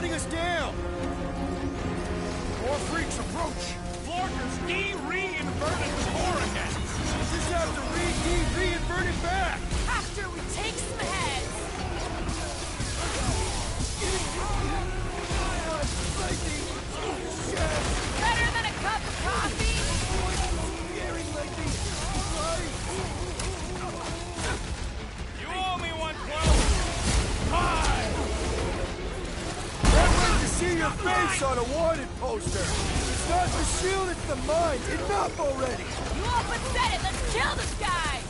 shutting us down! More freaks approach! Florkers de-re-inverted the core again! We'll just have to re-invert it back! After we take some heads! Better than a cup of coffee? You owe me one, Quill! Hi! Can't wait to see your face on a wanted poster! It's not the shield, it's the mind! Enough already! You open said it, let's kill this guy!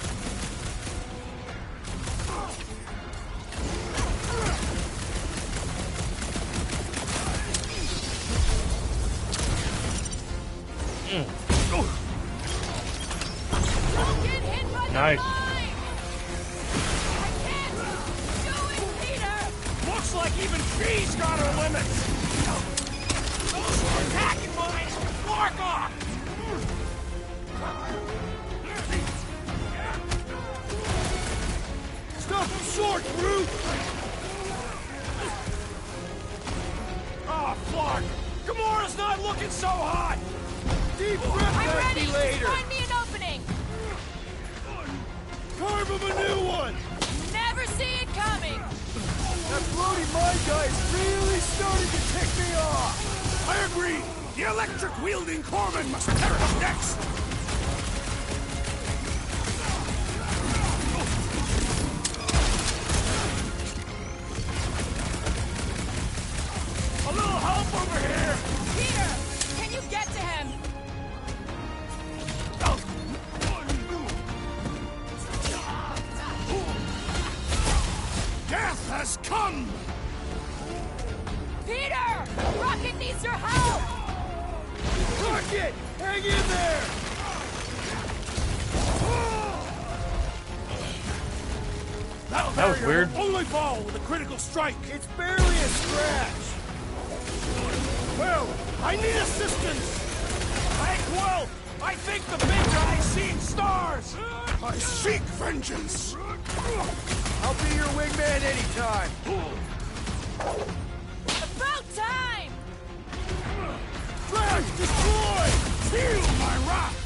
Don't get hit by Nice. the line! I can't do it, Peter! Looks like even she's got her limits! Those were attacking mines! Mark off! Stop him short, Groot! Oh, Flark! Gamora's not looking so hot! Deep breath I'm back ready! me later! Find me an opening! Carve him a new one! Never see it coming! That bloody mind guy is really starting to tick me off! I agree! The electric-wielding corpsman must perish next! A little help over here! Peter! Can you get to him? Death has come! Peter! Rocket needs your help! Rocket! Hang in there! That was weird. Only fall with a critical strike! It's barely a scratch! Well, I need assistance! Hey, Quill! I think the big guy's seen stars! I seek vengeance! I'll be your wingman anytime! About time! Trash destroyed! Feel my wrath!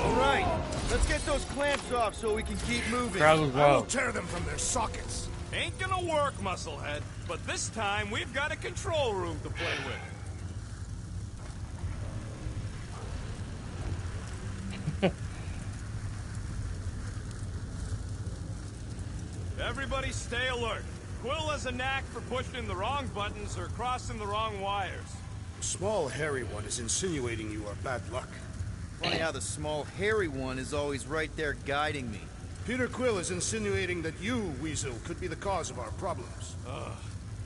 Alright, let's get those clamps off so we can keep moving. Crowd was I will wild. tear them from their sockets! Ain't gonna work, Musclehead. But this time, we've got a control room to play with. Everybody stay alert. Quill has a knack for pushing the wrong buttons or crossing the wrong wires. The small, hairy one is insinuating you are bad luck. Funny how the small, hairy one is always right there guiding me. Peter Quill is insinuating that you, Weasel, could be the cause of our problems.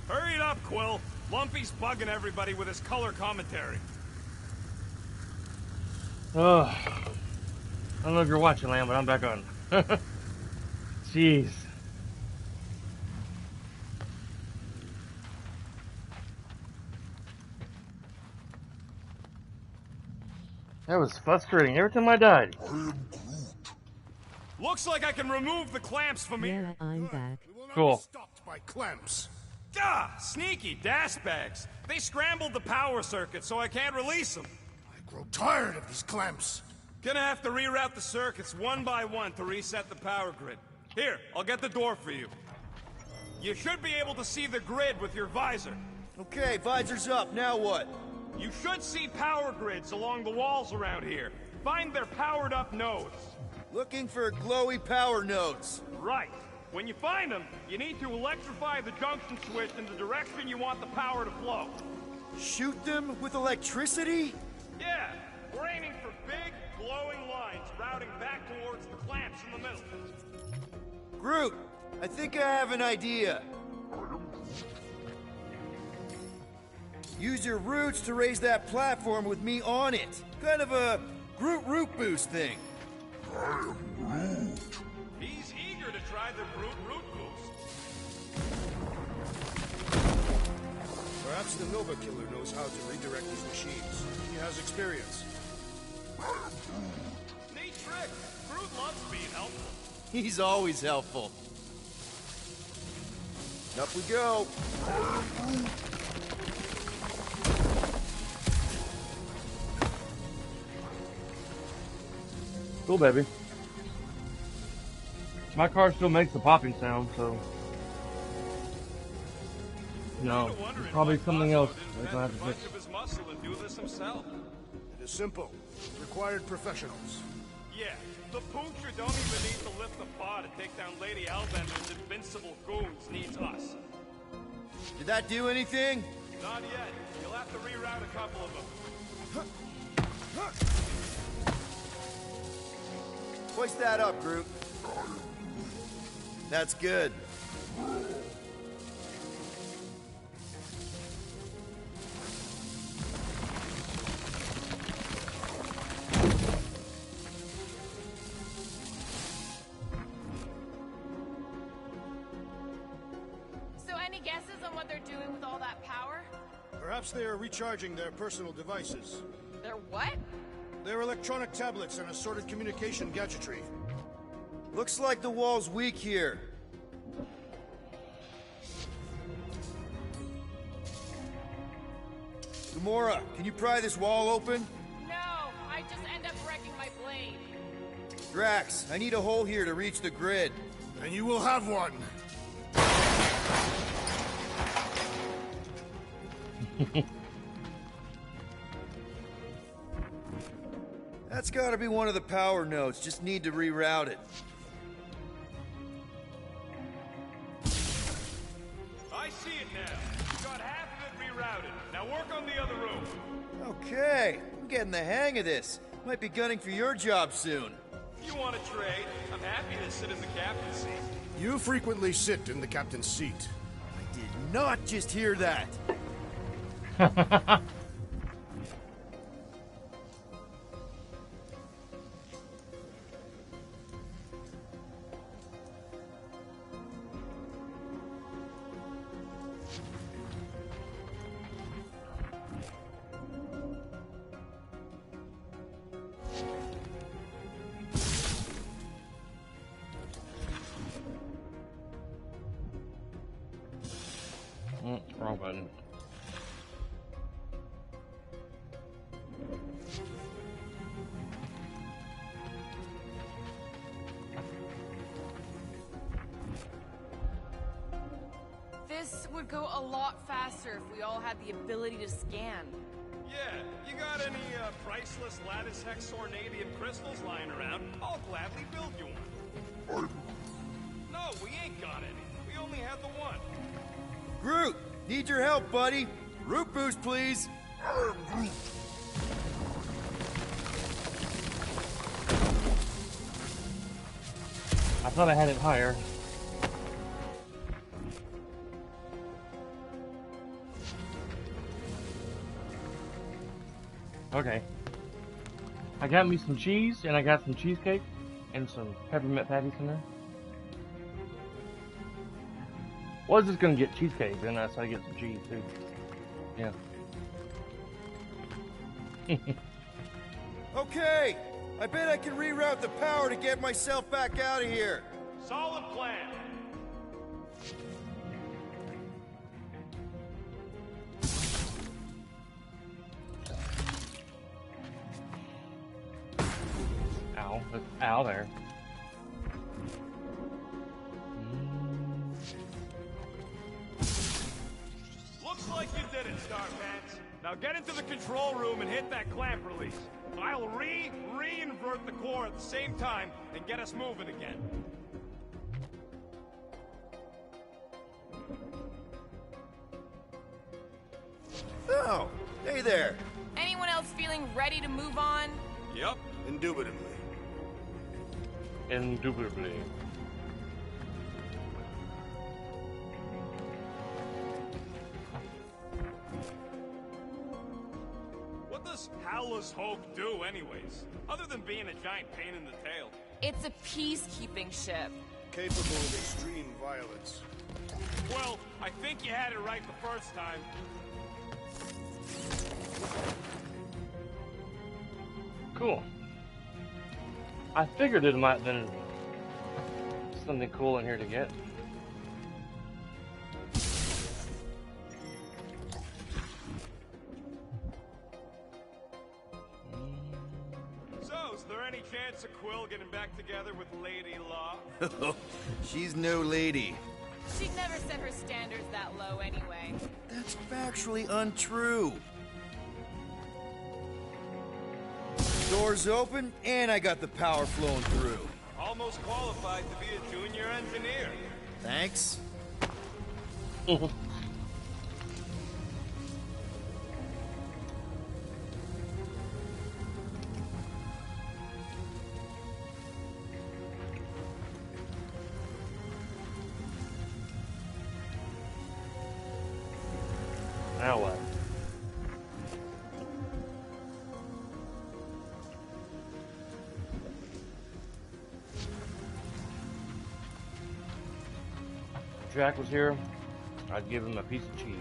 Hurry it up, Quill. Lumpy's bugging everybody with his color commentary. Oh, I don't know if you're watching, Lamb, but I'm back on. Jeez. That was frustrating every time I died. Looks like I can remove the clamps from me. Yeah, I'm back. We will not Cool. be stopped by clamps. Gah! Sneaky dash bags. They scrambled the power circuit, so I can't release them. I grow tired of these clamps. Gonna have to reroute the circuits one by one to reset the power grid. Here, I'll get the door for you. You should be able to see the grid with your visor. Okay, visor's up, now what? You should see power grids along the walls around here. Find their powered up nodes. Looking for glowy power nodes. Right. When you find them, you need to electrify the junction switch in the direction you want the power to flow. Shoot them with electricity? Yeah, we're aiming for big, glowing lines routing back towards the clamps in the middle. Groot, I think I have an idea. Use your roots to raise that platform with me on it. Kind of a Groot root boost thing. He's eager to try the Groot root boost. Perhaps the Nova Killer knows how to redirect his machines. He has a experience. Neat trick. Groot loves being helpful. He's always helpful. Up we go. Cool, baby. My car still makes the popping sound, so... No, it's probably something else they're gonna have to fix. Of his muscle and do this himself. It is simple. Required professionals. Yeah, the Poocher don't even need to lift the pod to take down Lady Hellbender's invincible goons. Needs us. Did that do anything? Not yet. You'll have to reroute a couple of them. Hoist that up, Groot. That's good. So any guesses on what they're doing with all that power? Perhaps they are recharging their personal devices. They're what? Their electronic tablets and assorted communication gadgetry. Looks like the wall's weak here. Gamora, can you pry this wall open? No, I just end up wrecking my blade. Drax, I need a hole here to reach the grid. And you will have one. That's gotta be one of the power nodes. Just need to reroute it. I see it now. You got half of it rerouted. Now work on the other room. Okay, I'm getting the hang of this. Might be gunning for your job soon. If you want to trade, I'm happy to sit in the captain's seat. You frequently sit in the captain's seat. I did not just hear that. Wrong button. This would go a lot faster if we all had the ability to scan. Yeah, you got any priceless lattice hexornadium crystals lying around? I'll gladly build you one. No, we ain't got any. We only had the one. Groot, need your help, buddy. Root boost, please. I thought I had it higher. Okay. I got me some cheese, and I got some cheesecake, and some peppermint patties in there. Was just gonna get cheesecake, then I get some cheese too. Yeah. Okay, I bet I can reroute the power to get myself back out of here. Solid plan. Ow. That's ow there. Looks like you did it, Starpants. Now get into the control room and hit that clamp release. I'll re-invert the core at the same time and get us moving again. Oh, hey there. Anyone else feeling ready to move on? Yep. Indubitably. Indubitably. What does Howler's Hulk do anyways? Other than being a giant pain in the tail. It's a peacekeeping ship. Capable of extreme violence. Well, I think you had it right the first time. Cool. I figured it might have been something cool in here to get. So, is there any chance of Quill getting back together with Lady Law? She's no lady. She'd never set her standards that low anyway. That's factually untrue. Doors open, and I got the power flowing through. Almost qualified to be a junior engineer. Thanks. Now what? If Jack was here, I'd give him a piece of cheese.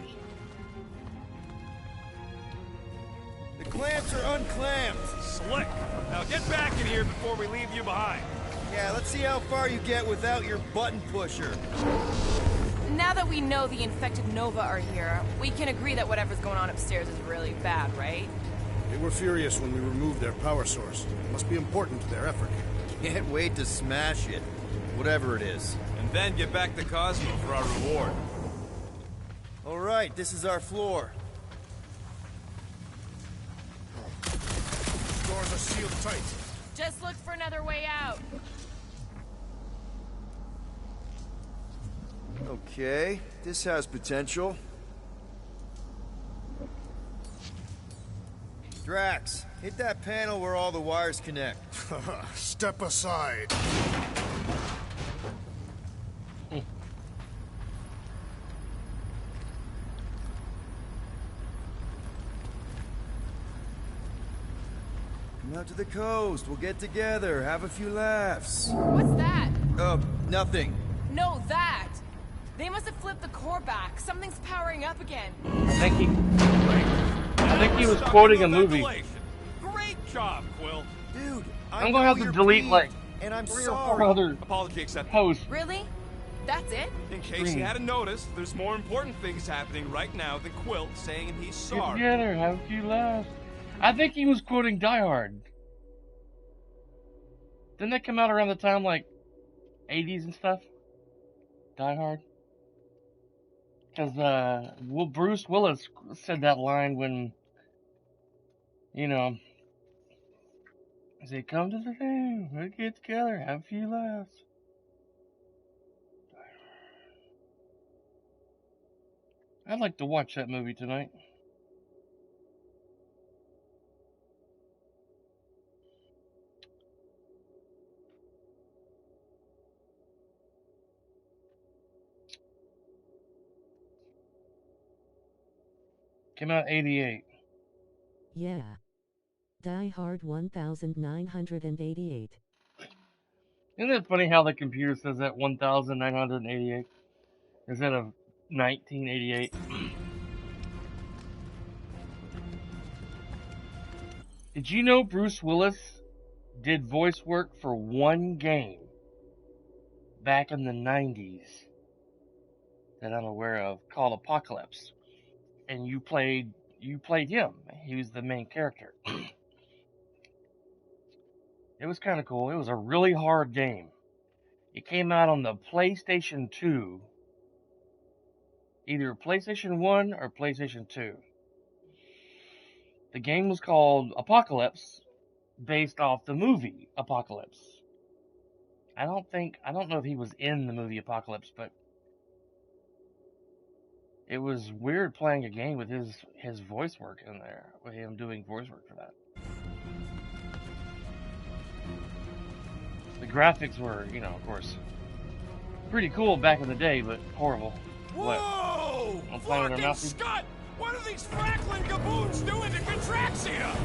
The clamps are unclamped. Slick! Now get back in here before we leave you behind. Yeah, let's see how far you get without your button pusher. Now that we know the infected Nova are here, we can agree that whatever's going on upstairs is really bad, right? They were furious when we removed their power source. It must be important to their effort. Can't wait to smash it. Whatever it is. And then get back to Cosmo for our reward. All right, this is our floor. Doors are sealed tight. Just look for another way out. Okay, this has potential. Drax, hit that panel where all the wires connect. Step aside. Come out to the coast, we'll get together, have a few laughs. What's that? Nothing. No, that! They must have flipped the core back. Something's powering up again. I think he was quoting a movie. Great job, Quill. Dude, I'm gonna have to delete like and I'm 3 or sorry. 4 other Apology accepted. posts. Really? That's it? In case you hadn't noticed, there's more important things happening right now than Quill saying he's Get sorry. together, have a few laughs. I think he was quoting Die Hard. Didn't that come out around the time like 80s and stuff? Die Hard? Because Bruce Willis said that line when, you know, he said, "Come to the thing, we'll get together, have a few laughs." I'd like to watch that movie tonight. Came out 88. Yeah. Die Hard 1988. Isn't it funny how the computer says that 1988 instead of 1988? Did you know Bruce Willis did voice work for one game back in the 90s that I'm aware of called Apocalypse? And you played him. He was the main character. It was kind of cool. It was a really hard game. It came out on the PlayStation 2. Either PlayStation 1 or PlayStation 2. The game was called Apocalypse, based off the movie Apocalypse. I don't know if he was in the movie Apocalypse, but it was weird playing a game with his voice work in there, with him doing voice work for that. The graphics were, you know, of course, pretty cool back in the day, but horrible. Whoa! I'm playing with her Fucking mouth. Scott! What are these Franklin gaboons doing to Contraxia?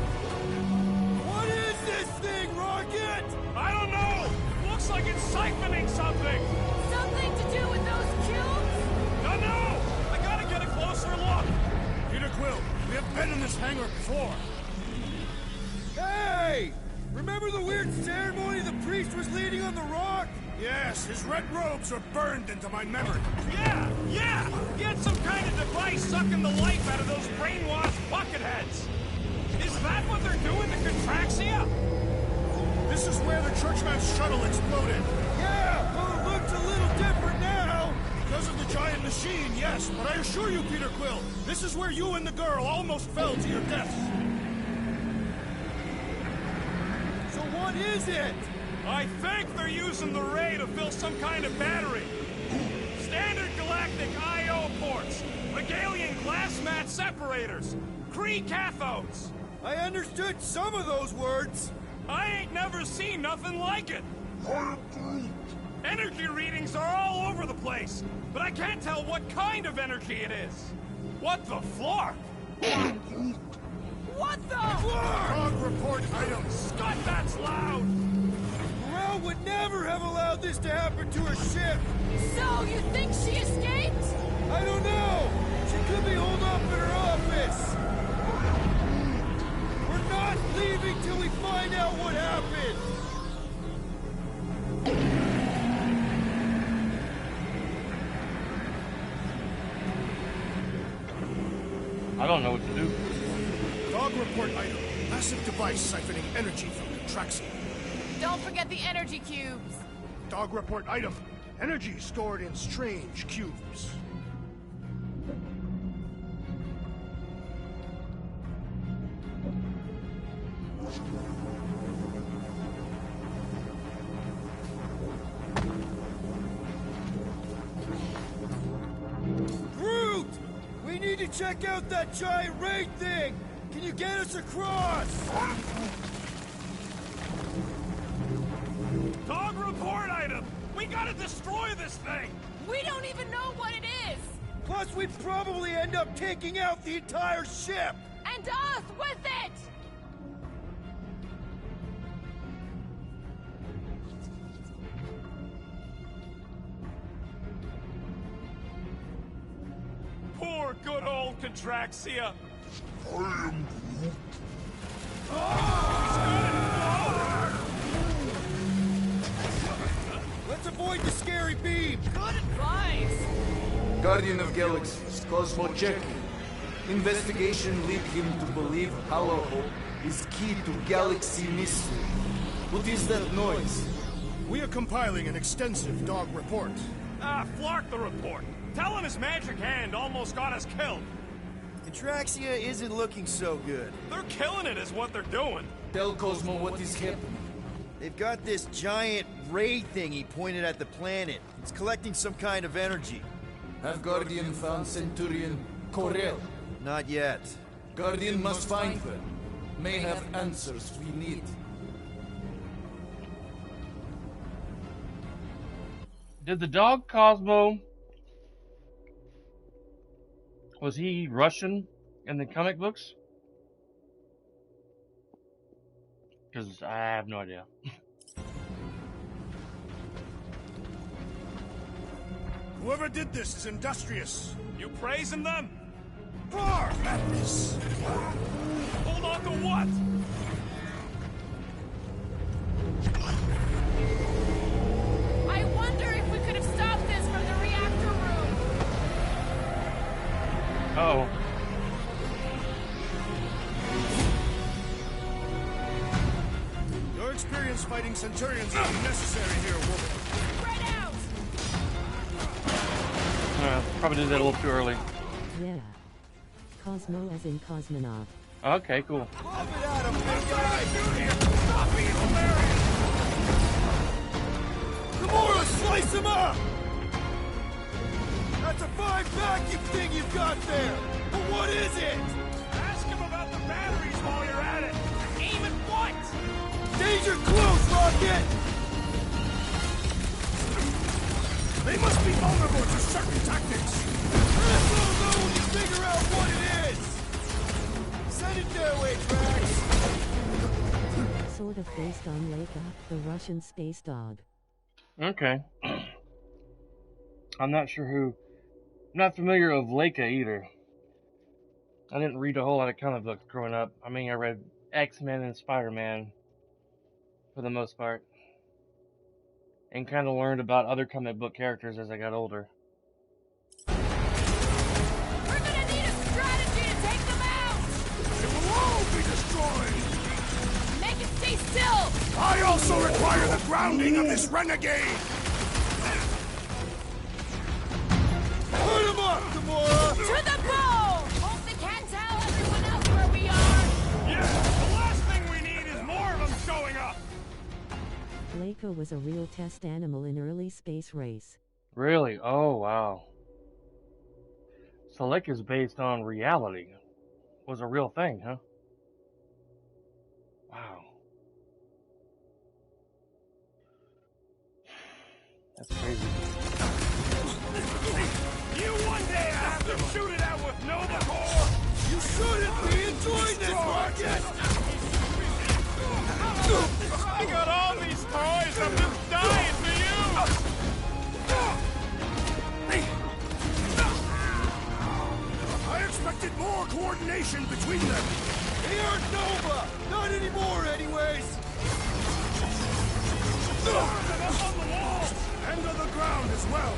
What is this thing, Rocket? I don't know! Looks like it's siphoning something! Something to do with those cubes? No! I gotta get a closer look! Peter Quill, we have been in this hangar before. Hey! Remember the weird ceremony the priest was leading on the rock? Yes, his red robes are burned into my memory. Yeah! He had some kind of device sucking the life out of those brainwashed bucketheads. Is that what they're doing to Contraxia? This is where the Churchman's shuttle exploded. Yeah, well, it looks a little different now. Because of the giant machine, yes. But I assure you, Peter Quill, this is where you and the girl almost fell to your deaths. So what is it? I think they're using the ray to fill some kind of battery. Standard galactic I.O. ports, Regalian glass mat separators, Kree cathodes. I understood some of those words. I ain't never seen nothing like it. Energy readings are all over the place, but I can't tell what kind of energy it is. What the flark? What the? Dog report item. Scott, that's loud! Morale would never have allowed this to happen to her ship. So, you think she escaped? I don't know. She could be holed up in her office. We're not leaving till we find out what happened. I don't know what to do. Dog report item. Massive device siphoning energy from Contraxia. Don't forget the energy cubes. Dog report item. Energy stored in strange cubes. Groot! We need to check out that giant raid thing! Can you get us across? Dog report item! We gotta destroy this thing! We don't even know what it is! Plus, we'd probably end up taking out the entire ship! And us with it! Poor good old Contraxia! Let's avoid the scary beam! Good advice! Guardian of Galaxies, Cosmo Check. Investigation lead him to believe Halaho is key to galaxy mystery. What is that noise? We are compiling an extensive dog report. Ah, flark the report. Tell him his magic hand almost got us killed. Contraxia isn't looking so good. They're killing it is what they're doing. Tell Cosmo what is happening. They've got this giant ray thingy pointed at the planet. It's collecting some kind of energy. Have Guardian found Centurion Corel? Not yet. Guardian must find her. May have answers we need. Did the dog Cosmo... Was he Russian in the comic books? Because I have no idea. Whoever did this is industrious. You praising them? Far madness. Hold on to what? I wonder if we could have stopped this from the reactor room. Uh-oh. Your experience fighting Centurions is necessary here, woman. Spread out! Probably did that a little too early. Yeah. Cosmo as in cosmonaut. Okay, cool. Love it at him, big guy! Stop being hilarious! Gamora, slice him up! That's a fine vacuum thing you've got there! But what is it? Ask him about the batteries while you're at it. Aim at what? Danger close, Rocket! They must be vulnerable to certain tactics. We'll know when you figure out what it is! Send it their way, Drax! Sort of based on Leica, the Russian space dog. Okay. I'm not sure who... I'm not familiar with Leica either. I didn't read a whole lot of comic books growing up. I mean, I read X-Men and Spider-Man. for the most part. And kind of learned about other comic book characters as I got older. We're gonna need a strategy to take them out! It will all be destroyed! Make it stay still! I also require the grounding of this renegade! Put him up, Gamora! To the bone! Hope they can't tell everyone else where we are! Yeah, the last thing we need is more of them showing up! Laika was a real test animal in early space race. Really? Oh, wow. So Laika's based on reality. Was a real thing, huh? Wow. That's crazy. You one day have to shoot it out with Nova Corps! You shouldn't be enjoying this, Rocket! I got all these toys, I'm just dying for you! I expected more coordination between them! They aren't Nova! Not anymore, anyways! Up on the wall! And to the ground as well!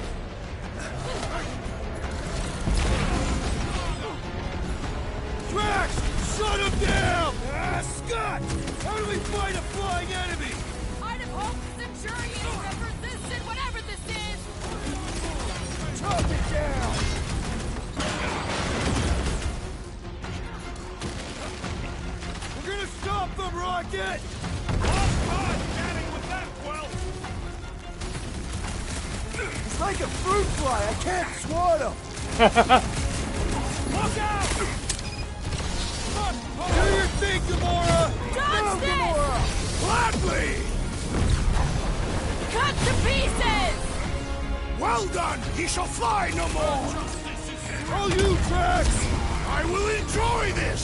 Drax! Shut him down! Scott! How do we fight a flying enemy? I'd have hoped the Centurions have resisted whatever this is! Chop it down! We're gonna stop them, Rocket! Lost cause chatting with that, Quill! It's like a fruit fly. I can't swat him. Look out! Do your thing, Gamora! Dodge Now, this! Gamora! Gladly! Cut to pieces! Well done! He shall fly no more! Oh, you, Drax! I will enjoy this!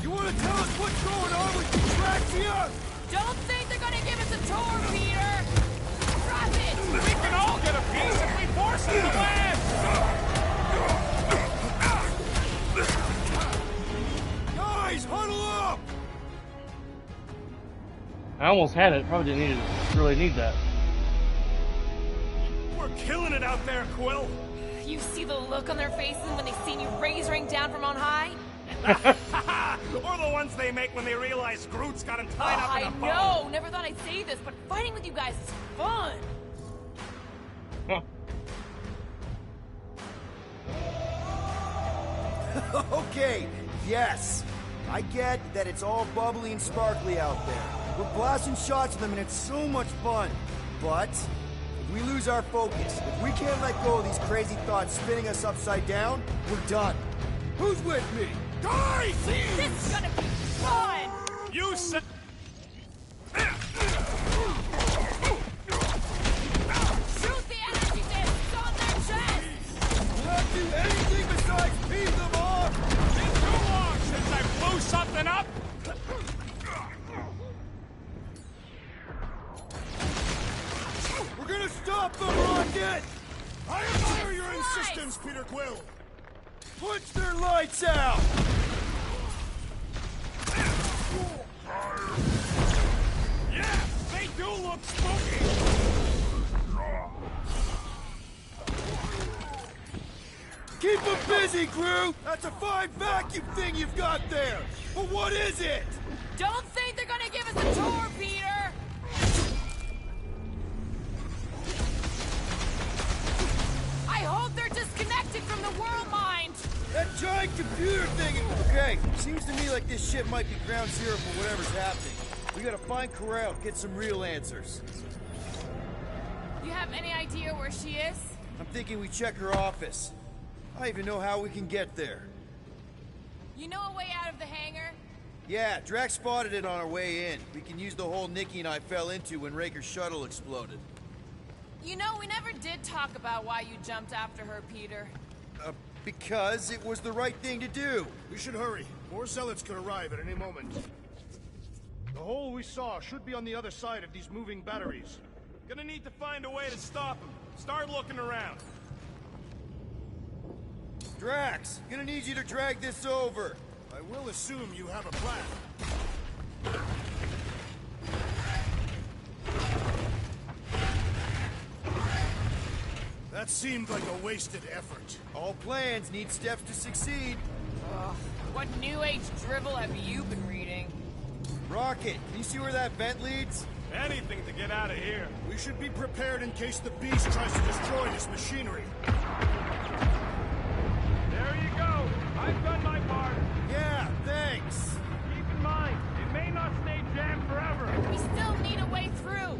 You want to tell us what's going on with Draxia? Don't think they're gonna give us a tour, Peter! Drop it! We can all get a piece if we force them to land! Guys, huddle up! I almost had it. Probably didn't really need that. We're killing it out there, Quill! You see the look on their faces when they see you razoring down from on high? Or the ones they make when they realize Groot's got him tied up in a I bow. know! Never thought I'd say this, but fighting with you guys is fun! Okay, yes. I get that it's all bubbly and sparkly out there. We're blasting shots at them and it's so much fun. But if we lose our focus, if we can't let go of these crazy thoughts spinning us upside down, we're done. Who's with me? Die, thieves! This is gonna be fun! You said... Shoot the energy discs on their chest! We'll not do anything besides beat them off! Been too long since I blew something up! We're gonna stop them, Rocket! I admire your insistence, Peter Quill! Punch their lights out! Yeah, they do look spooky! Keep them busy, crew! That's a fine vacuum thing you've got there! But what is it? Don't think they're gonna give us a tour, Peter! I hope they're disconnected from the world mind! That giant computer thing... Okay, seems to me like this ship might be ground zero for whatever's happening. We gotta find Corral, get some real answers. You have any idea where she is? I'm thinking we check her office. I even know how we can get there. You know a way out of the hangar? Yeah, Drax spotted it on our way in. We can use the hole Nikki and I fell into when Raker's shuttle exploded. You know, we never did talk about why you jumped after her, Peter. Because it was the right thing to do. We should hurry. More zealots could arrive at any moment. The hole we saw should be on the other side of these moving batteries. Gonna need to find a way to stop them. Start looking around. Drax, gonna need you to drag this over. I will assume you have a plan. That seemed like a wasted effort. All plans need steps to succeed. Ugh, what new age drivel have you been reading? Rocket, can you see where that vent leads? Anything to get out of here. We should be prepared in case the beast tries to destroy this machinery. There you go. I've done my part. Yeah, thanks. Keep in mind, it may not stay jammed forever. We still need a way through.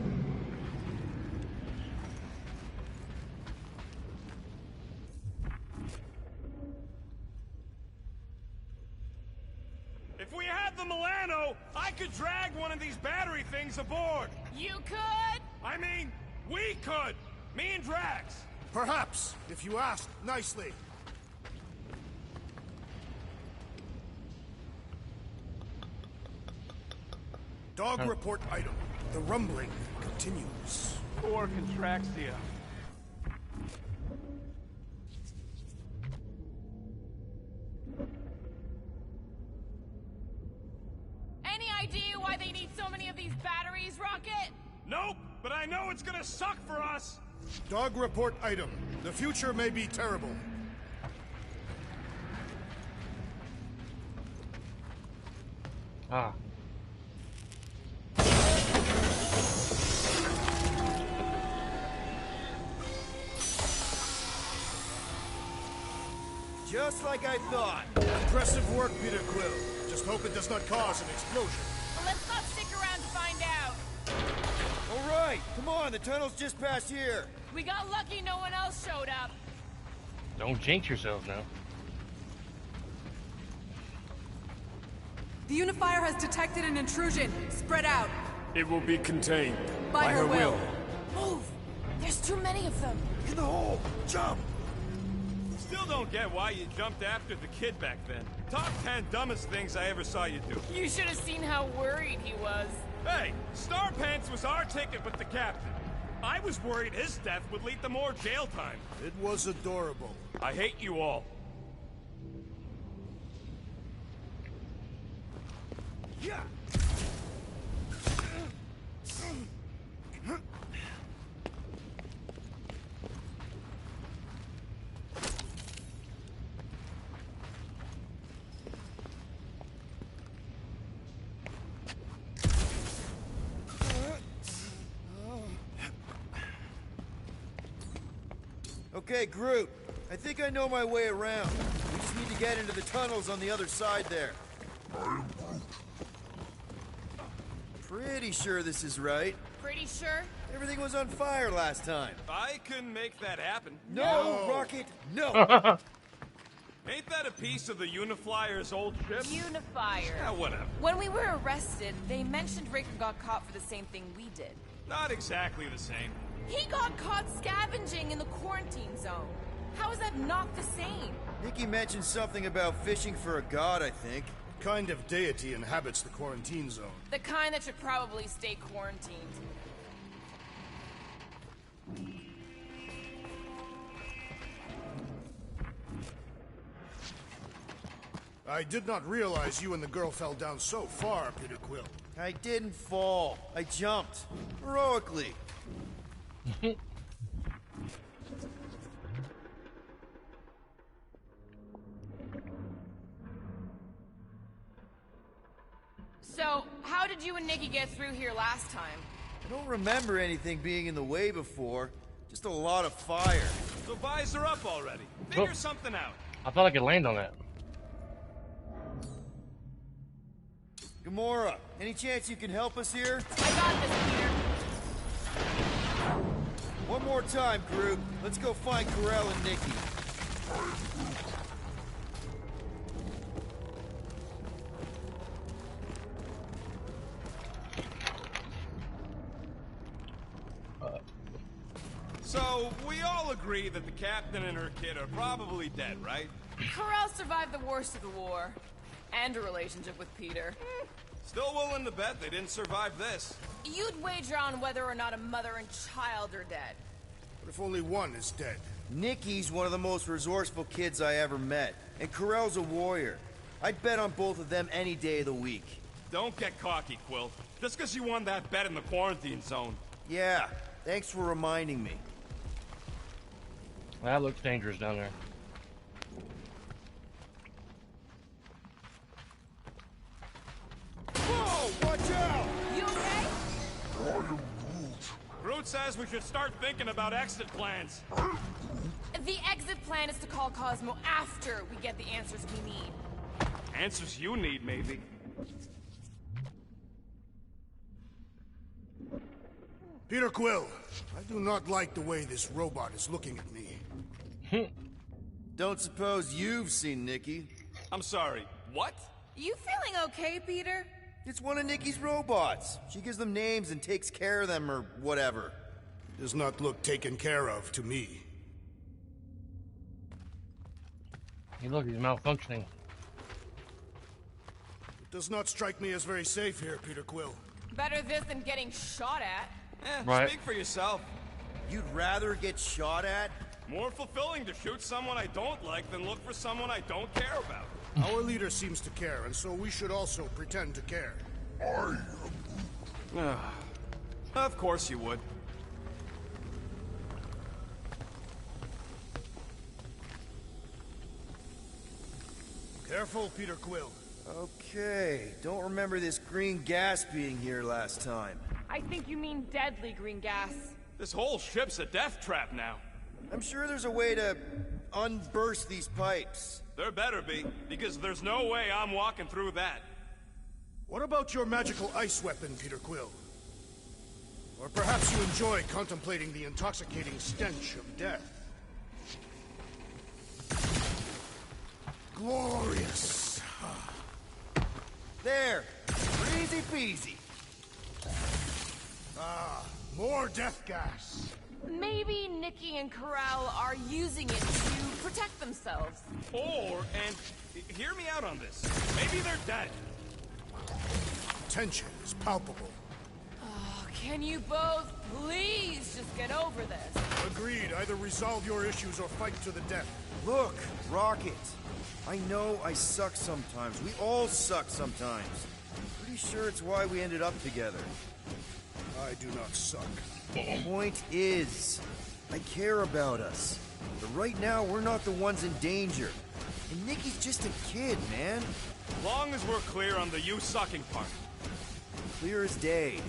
If we had the Milano, I could drag one of these battery things aboard. You could? I mean, we could. Me and Drax. Perhaps, if you ask nicely. Dog report item. The rumbling continues. Poor Contraxia. Any idea why they need so many of these batteries, Rocket? Nope, but I know it's gonna suck for us. Dog report item. The future may be terrible. Ah. Just like I thought. Impressive work, Peter Quill. Just hope it does not cause an explosion. Well, let's not stick around to find out. All right, come on, the tunnel's just past here. We got lucky no one else showed up. Don't jinx yourselves now. The Unifier has detected an intrusion. Spread out. It will be contained. By her will. Move! There's too many of them. In the hole, jump! Still don't get why you jumped after the kid back then. Top 10 dumbest things I ever saw you do. You should have seen how worried he was. Hey, Star Pants was our ticket with the captain. I was worried his death would lead to more jail time. It was adorable. I hate you all. Yeah. Okay, Groot. I think I know my way around. We just need to get into the tunnels on the other side there. Pretty sure this is right. Pretty sure? Everything was on fire last time. I couldn't make that happen. No, Rocket, no! Ain't that a piece of the Uniflyer's old ship? Unifier. Yeah, whatever. When we were arrested, they mentioned Rick got caught for the same thing we did. Not exactly the same. He got caught scavenging in the quarantine zone. How is that not the same? Nikki mentioned something about fishing for a god, I think. What kind of deity inhabits the quarantine zone? The kind that should probably stay quarantined. I did not realize you and the girl fell down so far, Peter Quill. I didn't fall. I jumped. Heroically. So, how did you and Nikki get through here last time? I don't remember anything being in the way before. Just a lot of fire. The visor up already. Figure something out. I thought I could land on that. Gamora, any chance you can help us here? I got this, Peter. One more time, Groot. Let's go find Karel and Nikki. So, we all agree that the captain and her kid are probably dead, right? Karel survived the worst of the war. And a relationship with Peter. Still willing to bet they didn't survive this. You'd wager on whether or not a mother and child are dead. What if only one is dead? Nikki's one of the most resourceful kids I ever met. And Karel's a warrior. I'd bet on both of them any day of the week. Don't get cocky, Quill. Just because you won that bet in the quarantine zone. Yeah, thanks for reminding me. That looks dangerous down there. Whoa! Watch out! You okay? Groot says we should start thinking about exit plans. The exit plan is to call Cosmo after we get the answers we need. Answers you need, maybe. Peter Quill, I do not like the way this robot is looking at me. Don't suppose you've seen Nikki? I'm sorry, what? You feeling okay, Peter? It's one of Nikki's robots. She gives them names and takes care of them or whatever. Does not look taken care of to me. Hey, look, he's malfunctioning. It does not strike me as very safe here, Peter Quill. Better this than getting shot at. Right. Speak for yourself. You'd rather get shot at? More fulfilling to shoot someone I don't like than look for someone I don't care about. Our leader seems to care, and so we should also pretend to care. Of course you would. Careful, Peter Quill. Okay, don't remember this green gas being here last time. I think you mean deadly green gas. This whole ship's a death trap now. I'm sure there's a way to unburst these pipes. There better be, because there's no way I'm walking through that. What about your magical ice weapon, Peter Quill? Or perhaps you enjoy contemplating the intoxicating stench of death. Glorious. There! Easy peasy. Ah, more death gas. Maybe Nikki and Corral are using it to protect themselves. And hear me out on this. Maybe they're dead. Tension is palpable. Oh, can you both please just get over this? Agreed. Either resolve your issues or fight to the death. Look, Rocket. I know I suck sometimes. We all suck sometimes. Pretty sure it's why we ended up together. I do not suck. The point is, I care about us. But right now, we're not the ones in danger. And Nikki's just a kid, man. As long as we're clear on the you sucking part. Clear as day.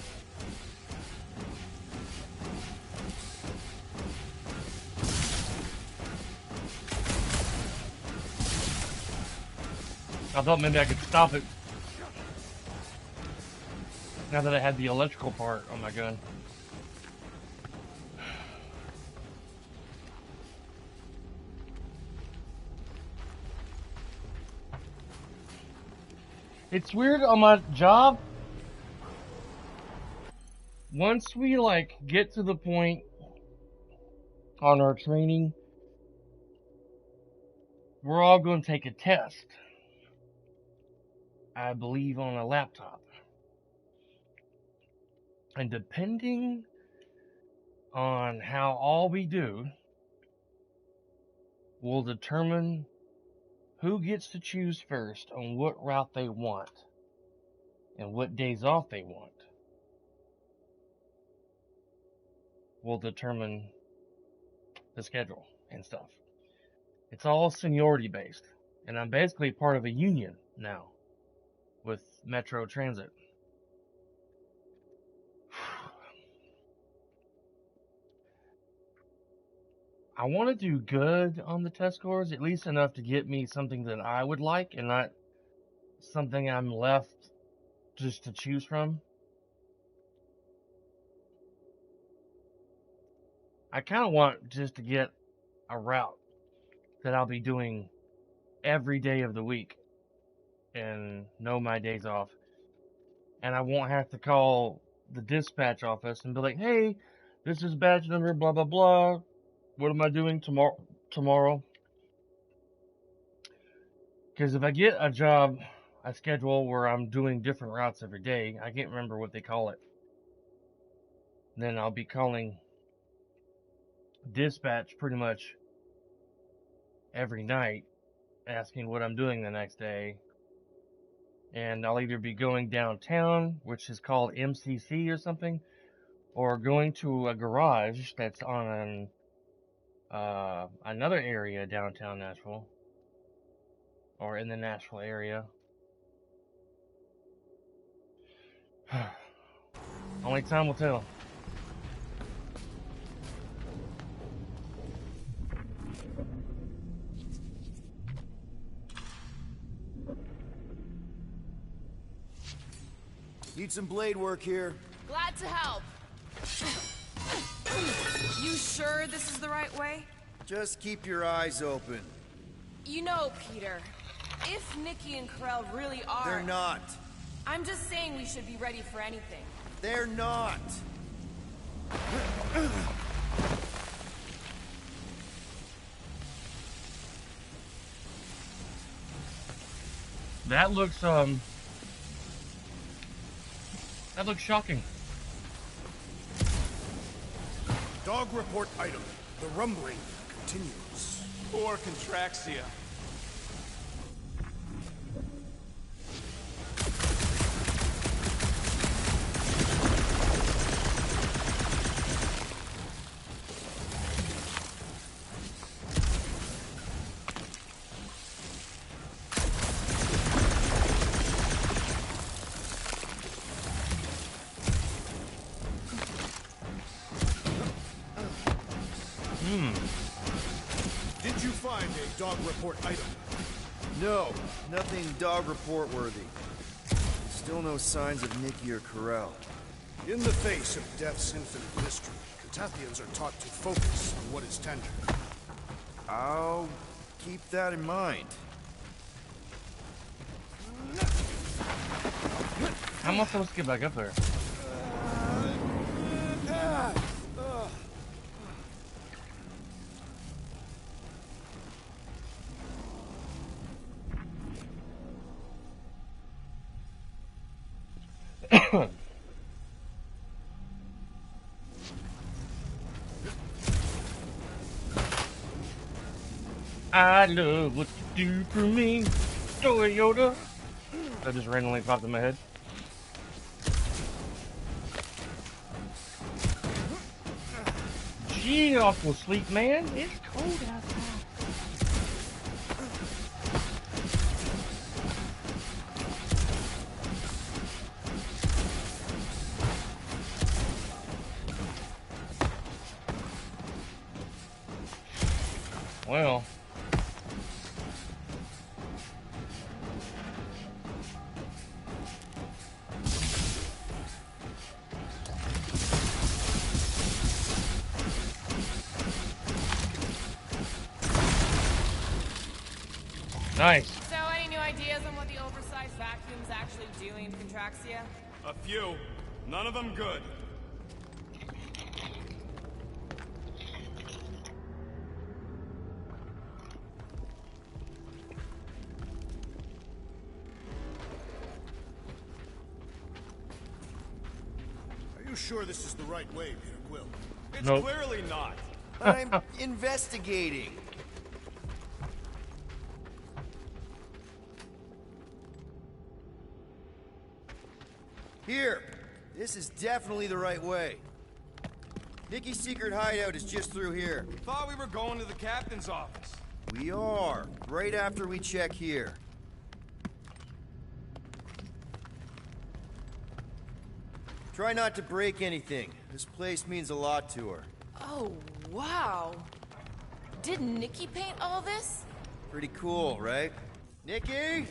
I thought maybe I could stop it. Now that I had the electrical part on my gun. It's weird on my job. Once we get to the point on our training, we're all going to take a test. I believe on a laptop. And depending on how all we do will determine who gets to choose first on what route they want and what days off they want. Will determine the schedule and stuff. It's all seniority based. And I'm basically part of a union now with Metro Transit. I want to do good on the test scores, at least enough to get me something that I would like and not something I'm left just to choose from. I kind of want just to get a route that I'll be doing every day of the week and know my days off. And I won't have to call the dispatch office and be like, hey, this is badge number blah, blah, blah. What am I doing tomorrow? Because if I get a job, a schedule where I'm doing different routes every day, I can't remember what they call it. Then I'll be calling dispatch pretty much every night, asking what I'm doing the next day. And I'll either be going downtown, which is called MCC or something, or going to a garage that's on another area downtown Nashville, or in the Nashville area. Only time will tell. Need some blade work here. Glad to help. You sure this is the right way? Just keep your eyes open. You know, Peter, if Nikki and Corell really are... They're not. I'm just saying we should be ready for anything. They're not. That looks shocking. Dog report item. The rumbling continues. Poor Contraxia. Did you find a dog report item? No, nothing dog report worthy. Still no signs of Nikki or Corell. In the face of Death's infinite mystery, Catathians are taught to focus on what is tangible. I'll keep that in mind. How am I supposed to get back up there? I love what you do for me, Toyota. That just randomly popped in my head. Gee, awful sleep, man. It's cold outside. Well. Nice. So, any new ideas on what the oversized vacuum's actually doing to Contraxia? A few. None of them good. Are you sure this is the right way, Peter Quill? It's Nope. clearly not. I'm investigating. Here. This is definitely the right way. Nikki's secret hideout is just through here. Thought we were going to the captain's office. We are. Right after we check here. Try not to break anything. This place means a lot to her. Oh, wow. Did Nikki paint all this? Pretty cool, right? Nikki?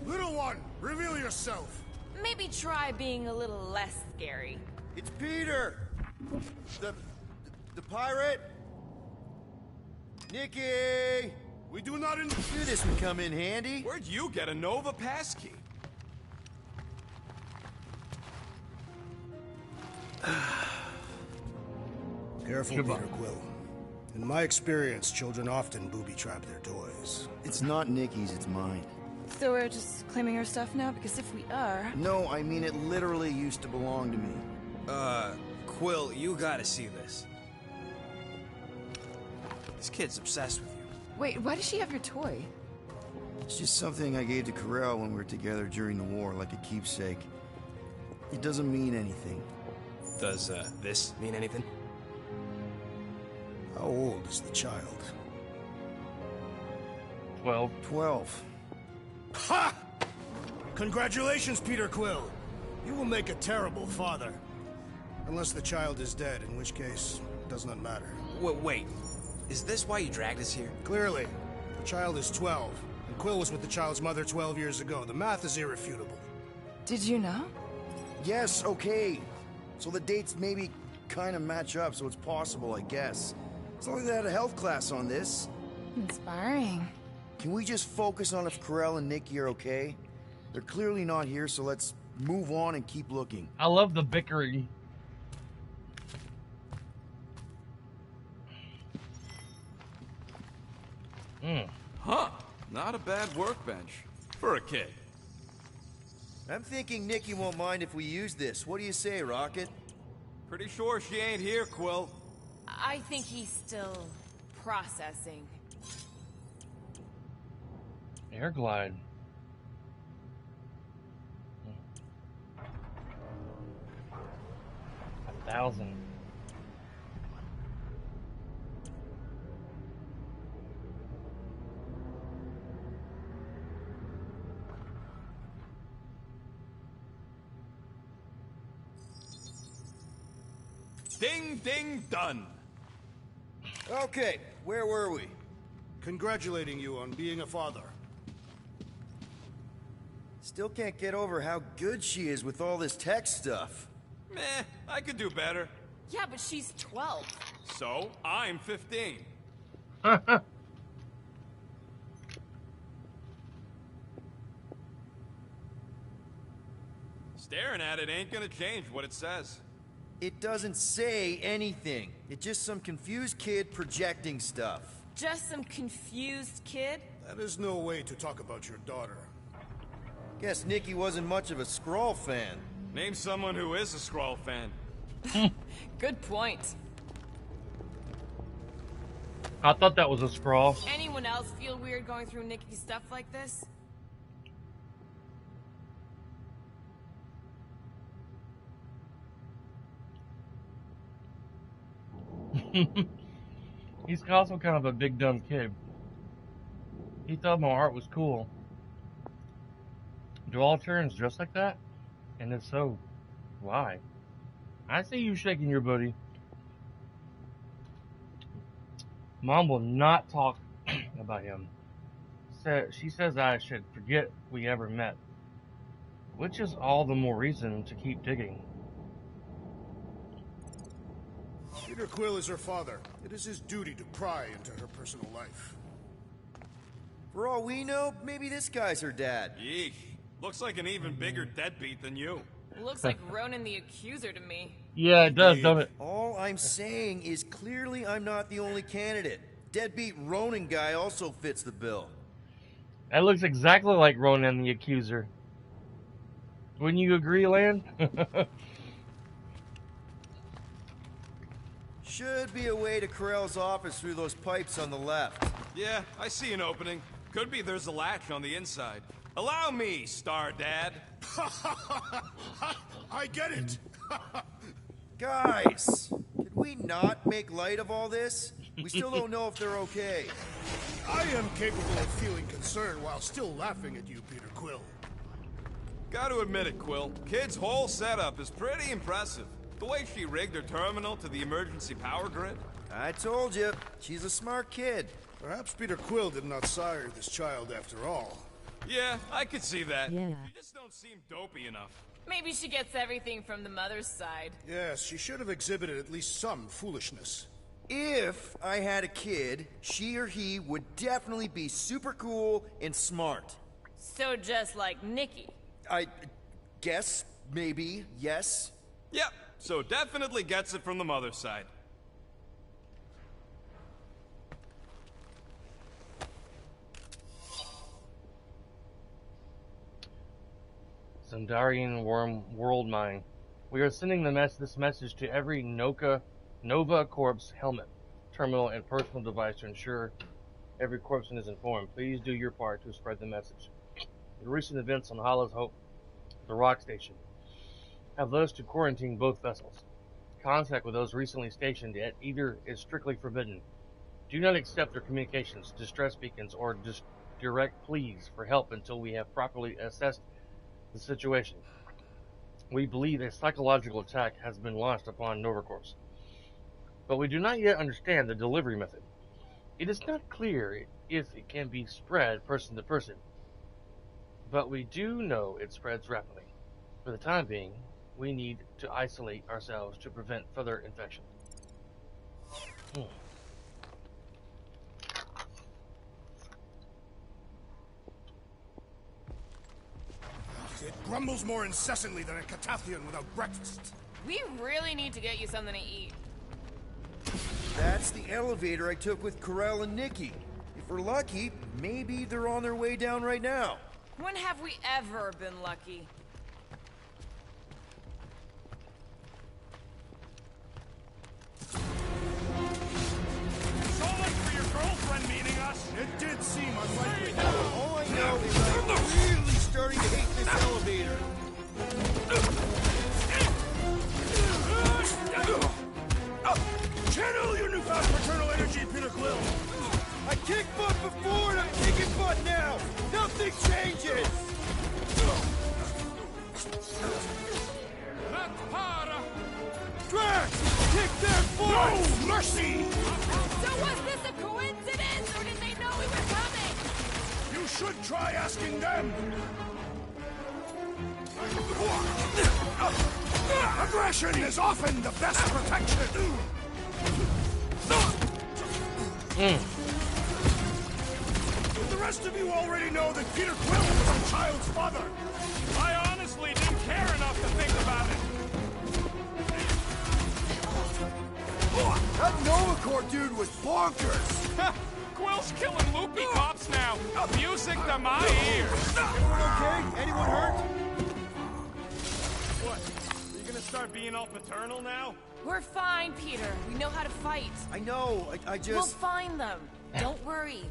Little one, reveal yourself. Maybe try being a little less scary. It's Peter! The pirate? Nikki! We do not Knew this would come in handy. Where'd you get a Nova passkey? Careful, Goodbye. Peter Quill. In my experience, children often booby-trap their toys. It's not Nikki's, it's mine. So we're just claiming her stuff now? Because if we are... No, I mean it literally used to belong to me. Quill, you gotta see this. This kid's obsessed with you. Wait, why does she have your toy? It's just something I gave to Corell when we were together during the war, like a keepsake. It doesn't mean anything. Does, this mean anything? How old is the child? 12. 12. Ha! Congratulations, Peter Quill. You will make a terrible father. Unless the child is dead, in which case, it does not matter. Wait. Is this why you dragged us here? Clearly. The child is 12, and Quill was with the child's mother 12 years ago. The math is irrefutable. Did you know? Yes, okay. So the dates maybe kind of match up, so it's possible, I guess. As long as they had a health class on this. Inspiring. Can we just focus on if Corell and Nikki are okay? They're clearly not here, so let's move on and keep looking. I love the bickering. Huh. Not a bad workbench. For a kid. I'm thinking Nikki won't mind if we use this. What do you say, Rocket? Pretty sure she ain't here, Quill. I think he's still processing. Air glide. 1,000. Ding, ding, done. Okay, where were we? Congratulating you on being a father. Still can't get over how good she is with all this tech stuff. Meh, I could do better. Yeah, but she's 12. So, I'm 15. Staring at it ain't gonna change what it says. It doesn't say anything. It's just some confused kid projecting stuff. Just some confused kid? That is no way to talk about your daughter. Guess Nikki wasn't much of a Skrull fan. Name someone who is a Skrull fan. Good point. I thought that was a scroll. Anyone else feel weird going through Nikki's stuff like this? He's also kind of a big dumb kid. He thought my art was cool. Do all turns just like that? And if so, why? I see you shaking your booty. Mom will not talk about him. She says I should forget we ever met. Which is all the more reason to keep digging. Peter Quill is her father. It is his duty to pry into her personal life. For all we know, maybe this guy's her dad. Yeesh. Looks like an even bigger deadbeat than you. Looks like Ronan the Accuser to me. Yeah, it does, doesn't it? All I'm saying is clearly I'm not the only candidate. Deadbeat Ronan guy also fits the bill. That looks exactly like Ronan the Accuser. Wouldn't you agree, Lan? Should be a way to Corell's office through those pipes on the left. Yeah, I see an opening. Could be there's a latch on the inside. Allow me, Star Dad. I get it. Guys, could we not make light of all this? We still don't know if they're okay. I am capable of feeling concern while still laughing at you, Peter Quill. Gotta admit it, Quill. Kid's whole setup is pretty impressive. The way she rigged her terminal to the emergency power grid. I told you, she's a smart kid. Perhaps Peter Quill did not sire this child after all. Yeah, I could see that. Yeah. You just don't seem dopey enough. Maybe she gets everything from the mother's side. Yes, she should have exhibited at least some foolishness. If I had a kid, she or he would definitely be super cool and smart. So just like Nikki. I guess, maybe, yes. Yep, so definitely gets it from the mother's side. Zandarian world mine. We are sending this message to every Nova Corps helmet, terminal, and personal device to ensure every corpsman is informed. Please do your part to spread the message. The recent events on Hala's Hope, the rock station, have led us to quarantine both vessels. Contact with those recently stationed at either is strictly forbidden. Do not accept their communications, distress beacons, or direct pleas for help until we have properly assessed the situation. We believe a psychological attack has been launched upon Nova Corps, but we do not yet understand the delivery method. It is not clear if it can be spread person to person, but we do know it spreads rapidly. For the time being, we need to isolate ourselves to prevent further infection. It grumbles more incessantly than a Catathian without breakfast. We really need to get you something to eat. That's the elevator I took with Corell and Nikki. If we're lucky, maybe they're on their way down right now. When have we ever been lucky? So much for your girlfriend meeting us. It did seem unlikely. All I know is I'm really starting to hate this elevator. Channel your newfound fraternal energy, Peter Quill. I kicked butt before and I'm kicking butt now. Nothing changes. Drax, kick their foot. No mercy! So was this a coincidence, or did they know we were coming? You should try asking them. Aggression is often the best protection. The rest of you already know that Peter Quill was a child's father. I honestly didn't care enough to think about it. That Nova Corps dude was bonkers. Quill's killing loopy cops now. Music to my ears. Everyone okay? Anyone hurt? What? Are you gonna start being all paternal now? We're fine, Peter. We know how to fight. I know, I just... We'll find them. Don't worry.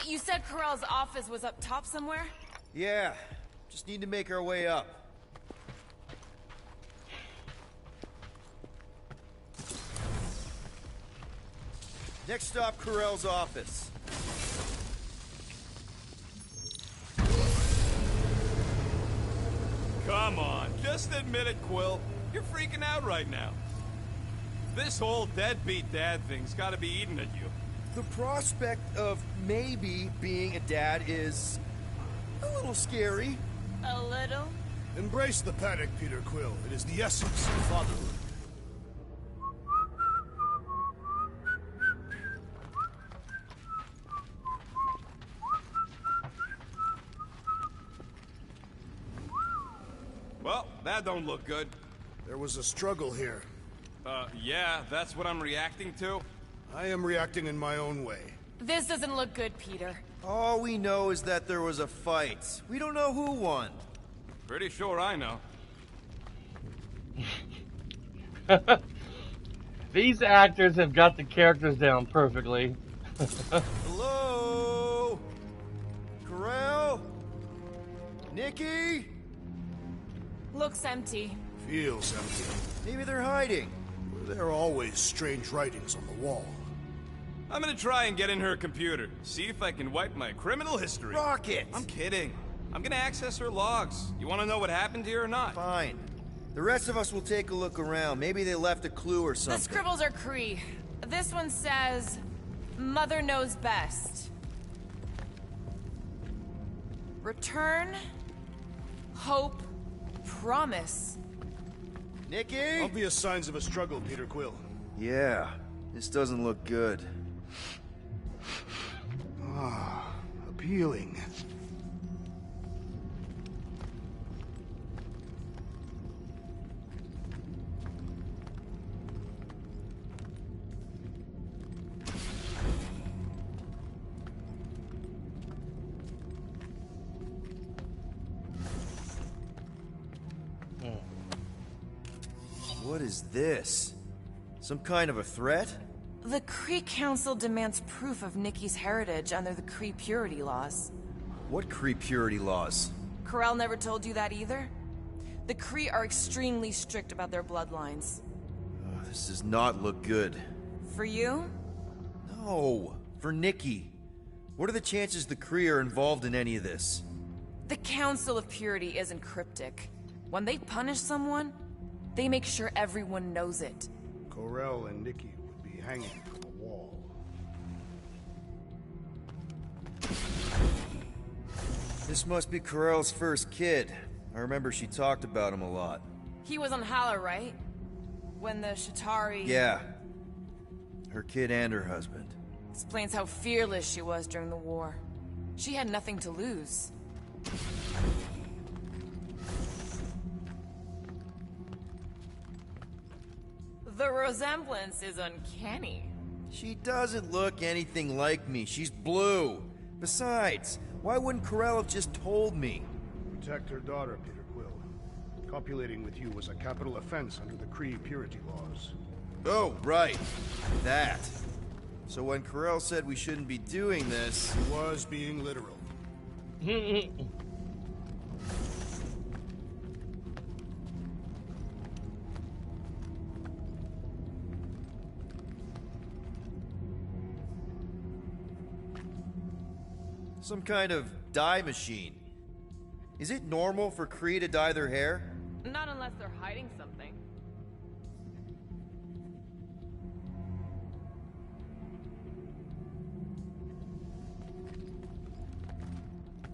You said Corell's office was up top somewhere? Yeah, just need to make our way up. Next stop, Corell's office. Come on, just admit it, Quill. You're freaking out right now. This whole deadbeat dad thing's gotta be eating at you. The prospect of maybe being a dad is a little scary. A little? Embrace the panic, Peter Quill. It is the essence of fatherhood. Well, that don't look good. There was a struggle here. Yeah, that's what I'm reacting to? I am reacting in my own way. This doesn't look good, Peter. All we know is that there was a fight. We don't know who won. Pretty sure I know. These actors have got the characters down perfectly. Hello? Corell? Nikki? Looks empty. Feels empty. Maybe they're hiding. There are always strange writings on the wall. I'm gonna try and get in her computer. See if I can wipe my criminal history. Rocket! I'm kidding. I'm gonna access her logs. You wanna know what happened here or not? Fine. The rest of us will take a look around. Maybe they left a clue or something. The scribbles are Kree. This one says, Mother knows best. Return, hope, promise. Nikki? Obvious signs of a struggle, Peter Quill. Yeah, this doesn't look good. Ah, appealing. What is this? Some kind of a threat? The Kree Council demands proof of Nikki's heritage under the Kree purity laws. What Kree purity laws? Corell never told you that either? The Kree are extremely strict about their bloodlines. This does not look good. For you? No, for Nikki. What are the chances the Kree are involved in any of this? The Council of Purity isn't cryptic. When they punish someone, they make sure everyone knows it. Ko-Rel and Nikki would be hanging from a wall. This must be Ko-Rel's first kid. I remember she talked about him a lot. He was on Hala, right? When the Shatari... Yeah. Her kid and her husband. Explains how fearless she was during the war. She had nothing to lose. The resemblance is uncanny. She doesn't look anything like me. She's blue. Besides, why wouldn't Ko-Rel have just told me? Protect her daughter, Peter Quill. Copulating with you was a capital offense under the Kree purity laws. Oh, right. That. So when Ko-Rel said we shouldn't be doing this... He was being literal. Some kind of dye machine. Is it normal for Kree to dye their hair? Not unless they're hiding something.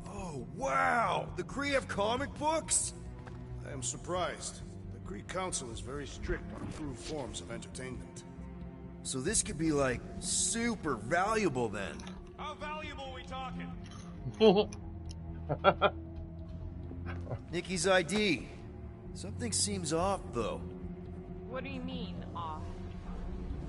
Oh, wow! The Kree have comic books? I am surprised. The Kree Council is very strict on approved forms of entertainment. So this could be, like, super valuable then. How valuable are we talking? Nikki's ID. Something seems off, though. What do you mean, off?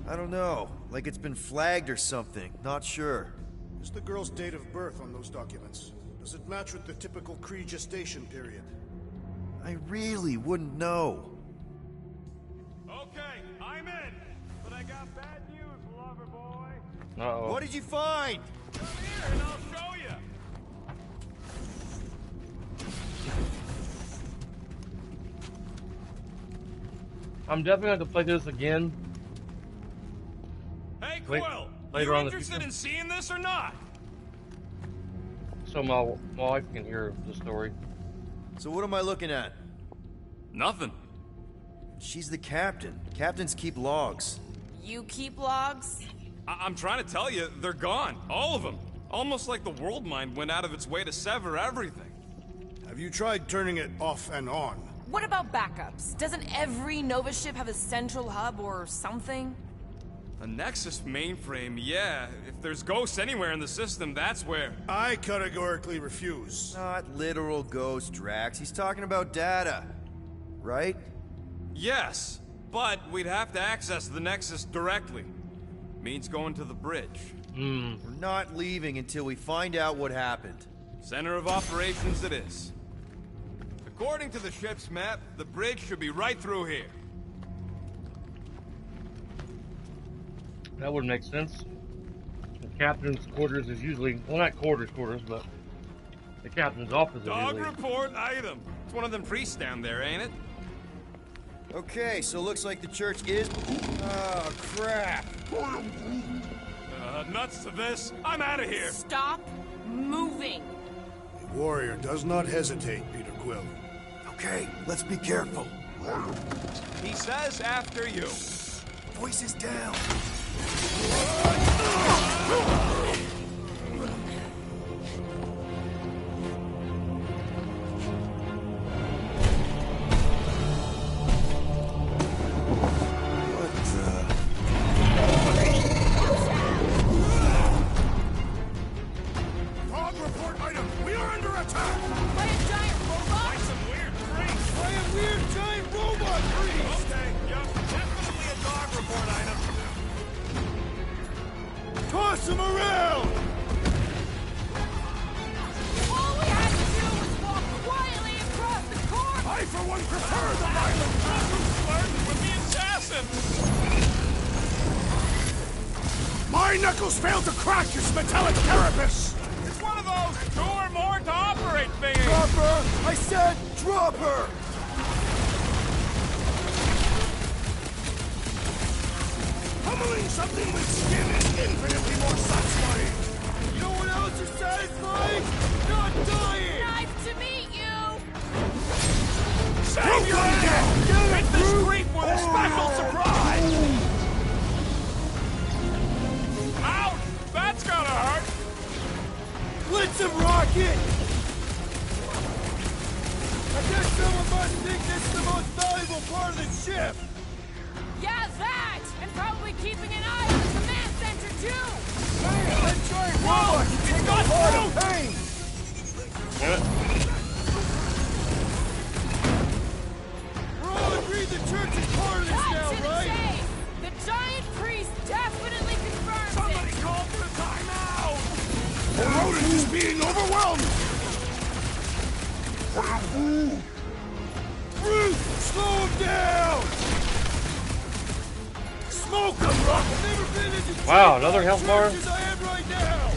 I don't know. Like it's been flagged or something. Not sure. Is the girl's date of birth on those documents? Does it match with the typical Kree gestation period? I really wouldn't know. Okay, I'm in. But I got bad news, lover boy. Uh-oh. What did you find? Come here and I'll show you. I'm definitely going to play this again. Hey, Wait, Quill, later you on in the interested future. in seeing this or not? So my wife can hear the story. So what am I looking at? Nothing. She's the captain. Captains keep logs. You keep logs? I'm trying to tell you, they're gone. All of them. Almost like the world mind went out of its way to sever everything. Have you tried turning it off and on? What about backups? Doesn't every Nova ship have a central hub or something? A Nexus mainframe, yeah. If there's ghosts anywhere in the system, that's where. I categorically refuse. Not literal ghost, Drax. He's talking about data. Right? Yes, but we'd have to access the Nexus directly. Means going to the bridge. We're not leaving until we find out what happened. Center of operations it is. According to the ship's map, the bridge should be right through here. That would make sense. The captain's quarters is usually, well, not quarters, but the captain's office is Dog usually. report item. It's one of them priests down there, ain't it? Okay, so looks like the church is... Oh, crap. Nuts to this. I'm out of here. Stop moving. A warrior does not hesitate, Peter Quill. Okay, let's be careful. He says after you. Voices down. Dog report item. We are under attack. By a giant robot? Like some weird freaks. By a weird giant robot priest. Okay, yep, definitely a dog report item. Toss him around. All we had to do was walk quietly across the court! I, for one, prefer the violent. Flirting with the assassin. My knuckles failed to crack his metallic carapace. It's one of those 2 or more to operate thingies. Drop her! I said drop her! Something with skin is infinitely more satisfying. You know what else is satisfying? Not dying! Nice to meet you! Save your ass! Hit this creep with a special surprise! Ouch! That's gotta hurt! Blitz him, Rocket! I guess someone must think this is the most valuable part of the ship! Yeah, that! And probably keeping an eye on the command center, too! Hey, that giant robot can take a lot of pain! We're all agreed the church is part of this Cut now, to the right? chase! The giant priest definitely confirms Somebody it! call for a timeout! The rodent is being overwhelmed! Bruce, slow him down! Smoke him, Rock! I've never been into Wow, another health bar? as I am right now!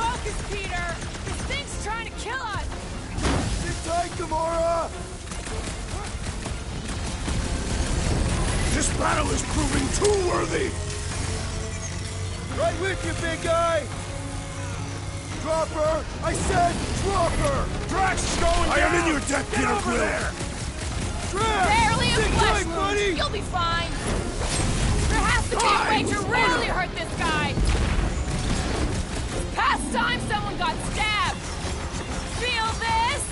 Focus, Peter! This thing's trying to kill us! Sit tight, Gamora! This battle is proving too worthy! Right with you, big guy! Drop her! I said drop her! Drax is going I down! am in your debt, Get Peter over Quill! there! Drax! Barely a Sit flesh tight, wound! buddy! You'll be fine! There has to be a way to really hurt this guy! Past time someone got stabbed! Feel this?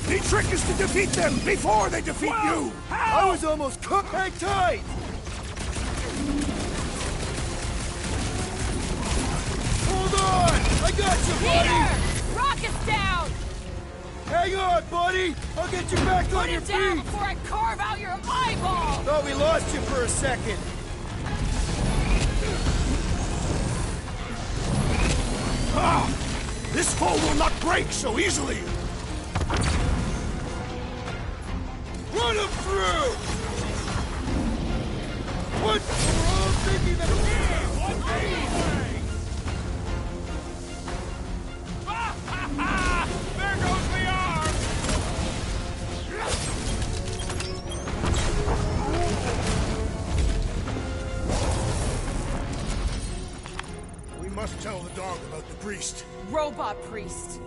The trick is to defeat them before they defeat you! I was almost cooked. Hang tight! Hold on! I got you, buddy! Peter! Rocket's down! Hang on, buddy! I'll get you back on Put your him down feet! before I carve out your eyeball! Thought we lost you for a second. Ah! This foe will not break so easily! Run him through! What? We're all thinking that... There goes the arm! We must tell the dog about the priest. Robot priest.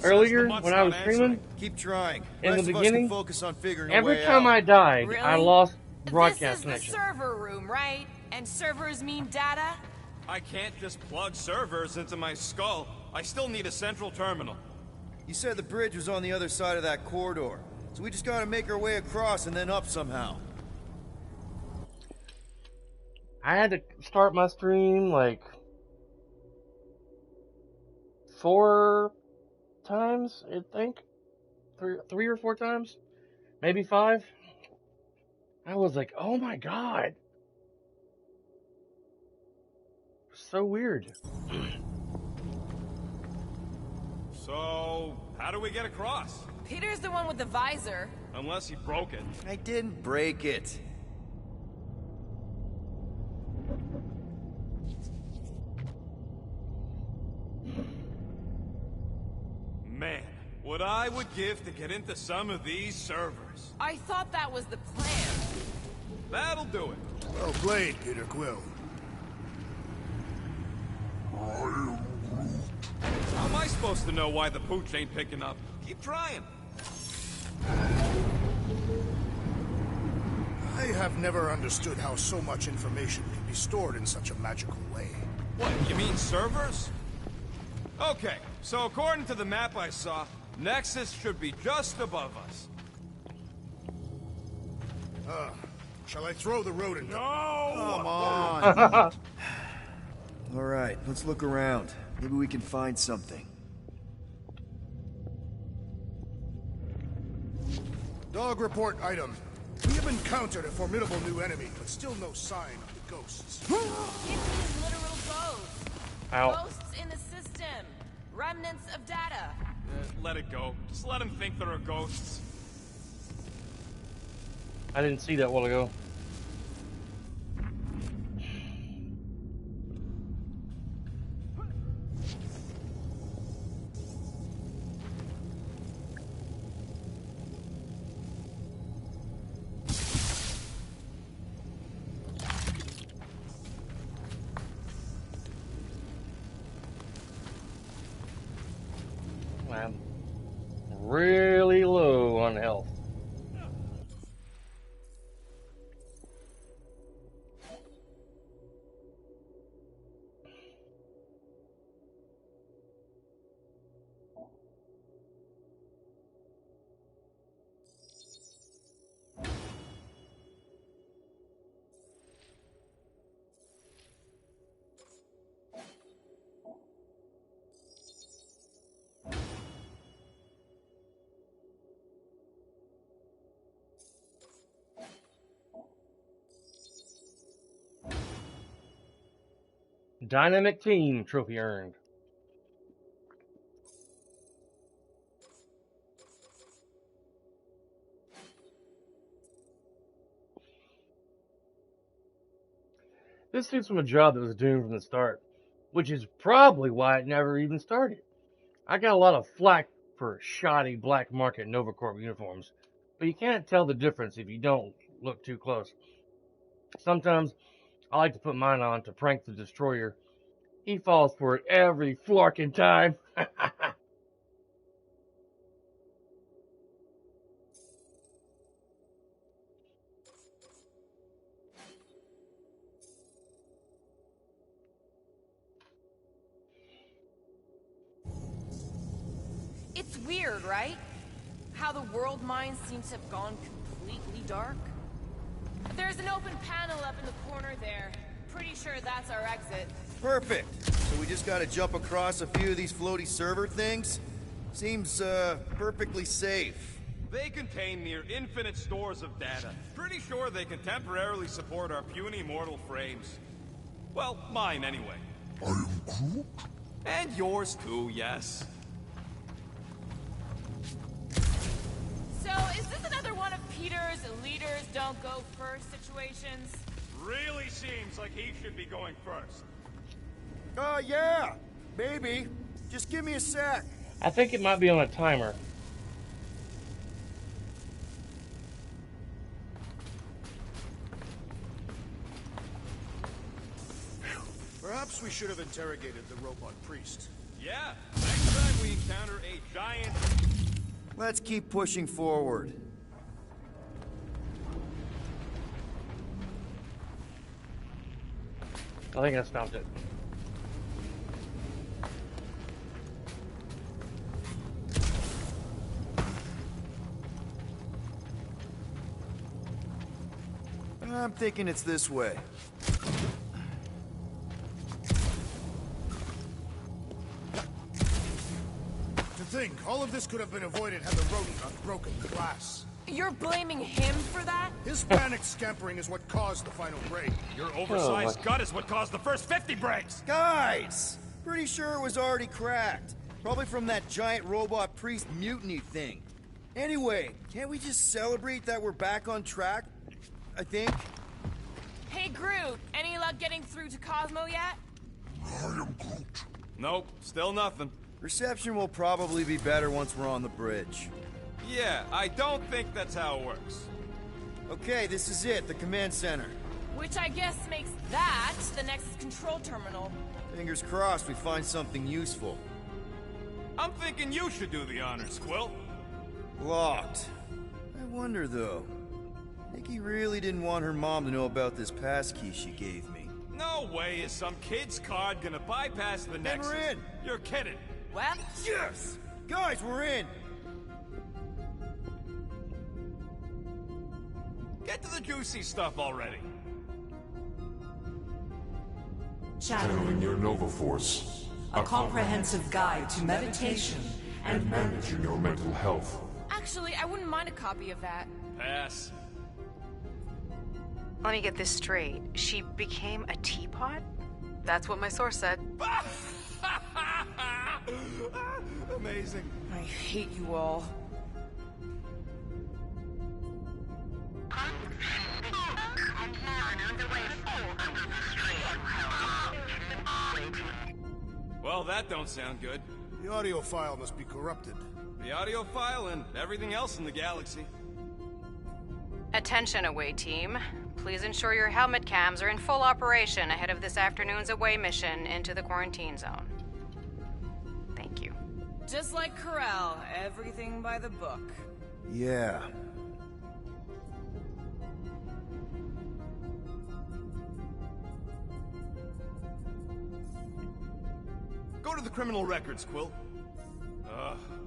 Earlier, when I was streaming, Keep trying. in the Rest of us can beginning, focus on figuring a every way time out. I died, Really? I lost This broadcast is the connection. server room, right? And servers mean data? I can't just plug servers into my skull. I still need a central terminal. You said the bridge was on the other side of that corridor. So we just gotta make our way across and then up somehow. I had to start my stream like 4 times, I think. 3 or 4 times, maybe 5. I was like, oh my god. So weird. So, how do we get across? Peter's the one with the visor. Unless he broke it. I didn't break it. Man, what I would give to get into some of these servers. I thought that was the plan. That'll do it. Well played, Peter Quill. How am I supposed to know why the pooch ain't picking up? Keep trying. I have never understood how so much information can be stored in such a magical way. What, you mean servers? Okay, so according to the map I saw, Nexus should be just above us. Shall I throw the rodent? No! Come on. All right, let's look around. Maybe we can find something. Dog report item. We have encountered a formidable new enemy, but still no sign of the ghosts. It means literal ghosts. Ow. Ghosts in the system. Remnants of data. Let it go. Just let him think there are ghosts. I didn't see that a while ago. Dynamic team trophy earned. This suits from a job that was doomed from the start, which is probably why it never even started. I got a lot of flack for shoddy black market NovaCorp uniforms, but you can't tell the difference if you don't look too close. Sometimes I like to put mine on to prank the destroyer. He falls for it every flarkin' time. It's weird, right? How the world mine seems to have gone completely dark. There's an open panel up in the corner there. Pretty sure that's our exit. Perfect. So we just gotta jump across a few of these floaty server things? Seems, perfectly safe. They contain near infinite stores of data. Pretty sure they can temporarily support our puny mortal frames. Well, mine anyway. I am Groot? And yours too, yes. So, is this another one of Peter's leaders don't go first situations? Really seems like he should be going first. Yeah. Maybe. Just give me a sec. I think it might be on a timer. Perhaps we should have interrogated the robot priest. Yeah, next time we encounter a giant... Let's keep pushing forward. I think I stopped it. I'm thinking it's this way. To think, all of this could have been avoided had the rodent not broken the glass. You're blaming him for that? His panicked scampering is what caused the final break. Your oversized gut is what caused the first 50 breaks! Guys! Pretty sure it was already cracked. Probably from that giant robot priest mutiny thing. Anyway, can't we just celebrate that we're back on track? I think. Hey, Groot, any luck getting through to Cosmo yet? I am Groot. Nope, still nothing. Reception will probably be better once we're on the bridge. Yeah, I don't think that's how it works. Okay, this is it, the command center. Which I guess makes that the Nexus control terminal. Fingers crossed we find something useful. I'm thinking you should do the honors, Quill. Locked. I wonder, though. Nikki really didn't want her mom to know about this passkey she gave me. No way is some kid's card gonna bypass the Nexus. Then we're in. You're kidding. Well? Yes! Guys, we're in! Get to the juicy stuff already. Channeling your Nova Force. A comprehensive guide to meditation and managing your mental health. Actually, I wouldn't mind a copy of that. Pass. Let me get this straight. She became a teapot? That's what my source said. Amazing. I hate you all. Well, that don't sound good. The audio file must be corrupted. The audio file and everything else in the galaxy. Attention, away team. Please ensure your helmet cams are in full operation ahead of this afternoon's away mission into the quarantine zone. Thank you. Just like Corel, everything by the book. Yeah. Go to the criminal records, Quill.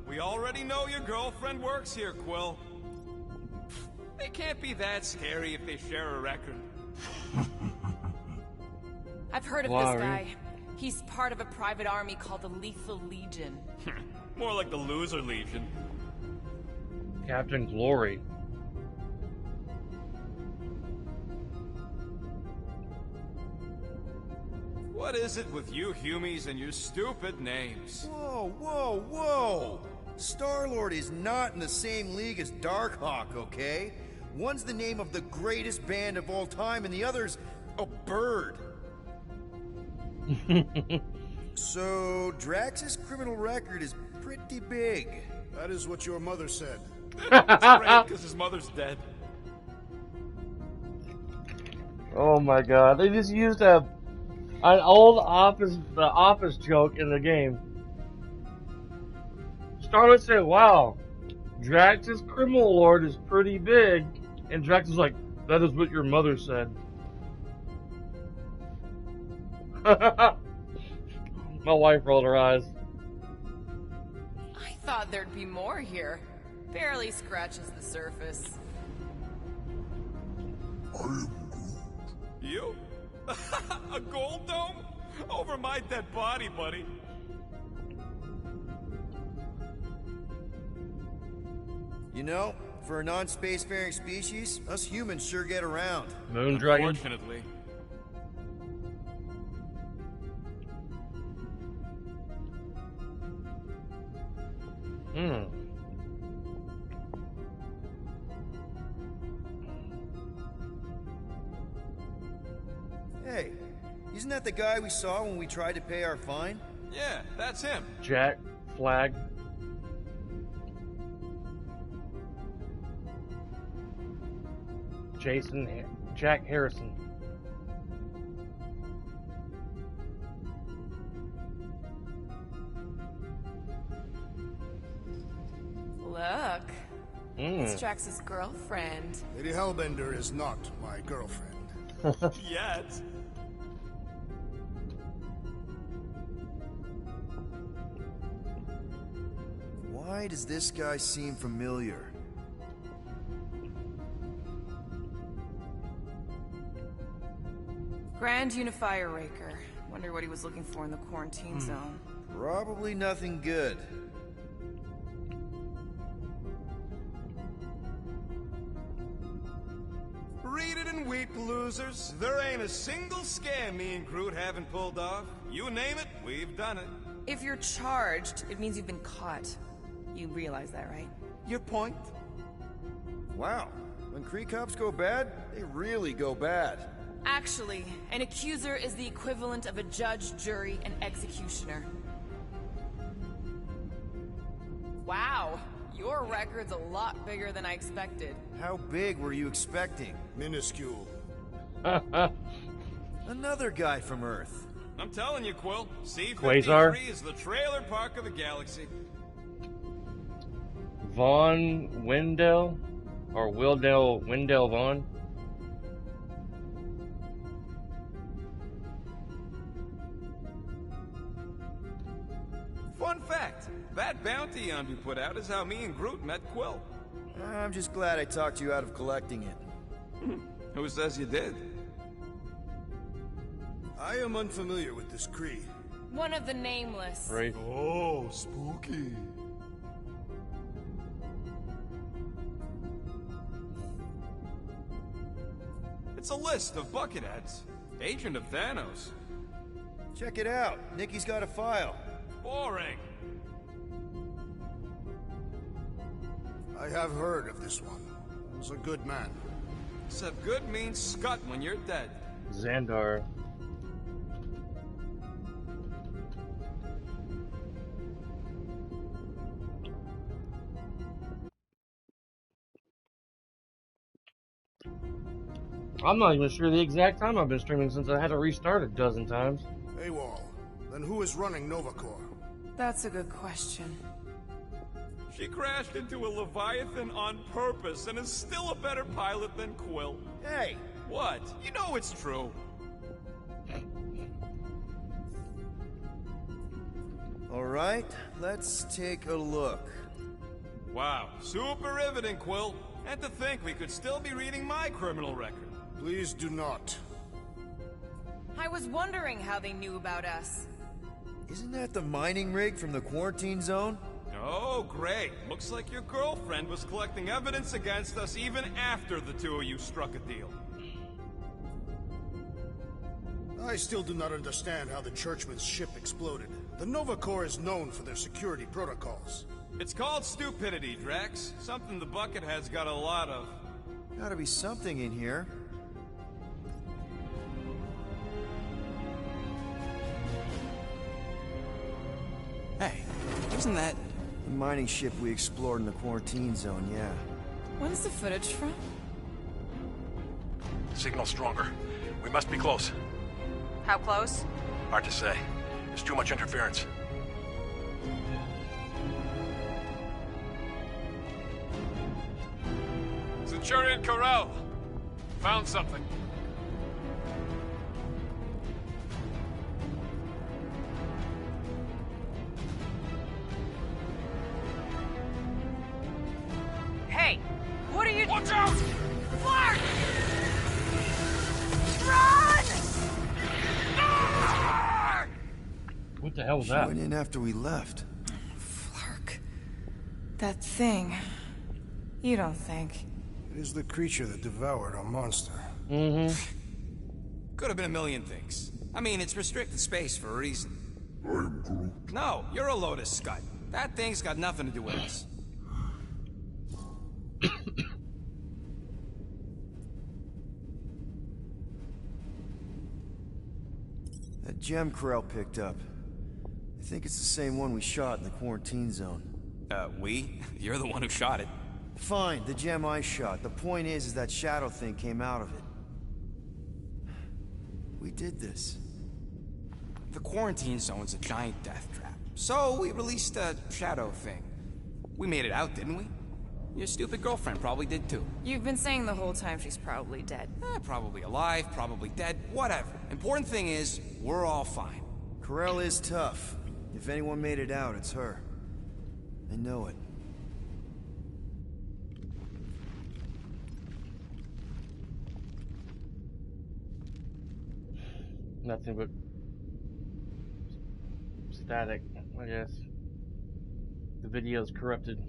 We already know your girlfriend works here, Quill. They can't be that scary if they share a record. I've heard of this guy. He's part of a private army called the Lethal Legion. More like the Loser Legion. Captain Glory. What is it with you Humies and your stupid names? Whoa, whoa, whoa! Star-Lord is not in the same league as Darkhawk, okay? One's the name of the greatest band of all time, and the other's a bird. So, Drax's criminal record is pretty big. That is what your mother said. It's great, because his mother's dead. Oh my god, they just used an old office joke in the game. Star-Lord said, wow, Drax's criminal lord is pretty big. And Drax is like, that is what your mother said. My wife rolled her eyes. I thought there'd be more here. Barely scratches the surface. You? A gold dome? Over my dead body, buddy. You know, for a non-spacefaring species, us humans sure get around. Moon Dragon? Unfortunately. Hey, isn't that the guy we saw when we tried to pay our fine? Yeah, that's him. Jack Flag. Jack Harrison. Look. It's Drax's girlfriend. Lady Hellbender is not my girlfriend. Yet. Why does this guy seem familiar? Grand Unifier Raker. Wonder what he was looking for in the quarantine zone. Probably nothing good. Read it and weep, losers. There ain't a single scam me and Groot haven't pulled off. You name it, we've done it. If you're charged, it means you've been caught. You realize that, right? Your point? Wow. When Kree cops go bad, they really go bad. Actually, an accuser is the equivalent of a judge, jury, and executioner. Wow, your record's a lot bigger than I expected. How big were you expecting? Minuscule. Another guy from Earth. I'm telling you, Quill, C-53 Quasar? is the trailer park of the galaxy. Vaughn Wendell? Or Wendell Vaughn? Fun fact, that bounty Yondu put out is how me and Groot met Quill. I'm just glad I talked you out of collecting it. Who says you did? I am unfamiliar with this Kree. One of the Nameless. Right. Oh, spooky. It's a list of Bucketheads. Agent of Thanos. Check it out. Nikki's got a file. Boring. I have heard of this one. He was a good man. Except good means scut when you're dead. Xandar. I'm not even sure the exact time I've been streaming since I had to restart a dozen times. AWOL. Then who is running Novacore? That's a good question. She crashed into a Leviathan on purpose and is still a better pilot than Quill. Hey! What? You know it's true. Alright, let's take a look. Wow, super riveting, Quill. And to think we could still be reading my criminal record. Please do not. I was wondering how they knew about us. Isn't that the mining rig from the quarantine zone? Oh, great. Looks like your girlfriend was collecting evidence against us even after the two of you struck a deal. I still do not understand how the Churchman's ship exploded. The Nova Corps is known for their security protocols. It's called stupidity, Drax. Something the Buckethead's got a lot of. Gotta be something in here. Hey, wasn't that... The mining ship we explored in the quarantine zone, yeah. When's the footage from? Signal stronger. We must be close. How close? Hard to say. There's too much interference. Centurion Ko-Rel! Found something. Hey! What are you— Watch out! Clark! Run! What the hell was She that? went in after we left. Flark. That thing. You don't think... It is the creature that devoured our monster. Mm-hmm. Could have been a million things. I mean, it's restricted space for a reason. I am Groot. No, you're a Lotus Scud. That thing's got nothing to do with us. That gem Ko-Rel picked up. I think it's the same one we shot in the quarantine zone. We? You're the one who shot it. Fine, the gem I shot. The point is that shadow thing came out of it. We did this. The quarantine zone's a giant death trap. So we released a shadow thing. We made it out, didn't we? Your stupid girlfriend probably did too. You've been saying the whole time she's probably dead. Probably alive, probably dead, whatever. Important thing is, we're all fine. Ko-Rel is tough. If anyone made it out, it's her. I know it. Nothing but static, I guess. The video's corrupted.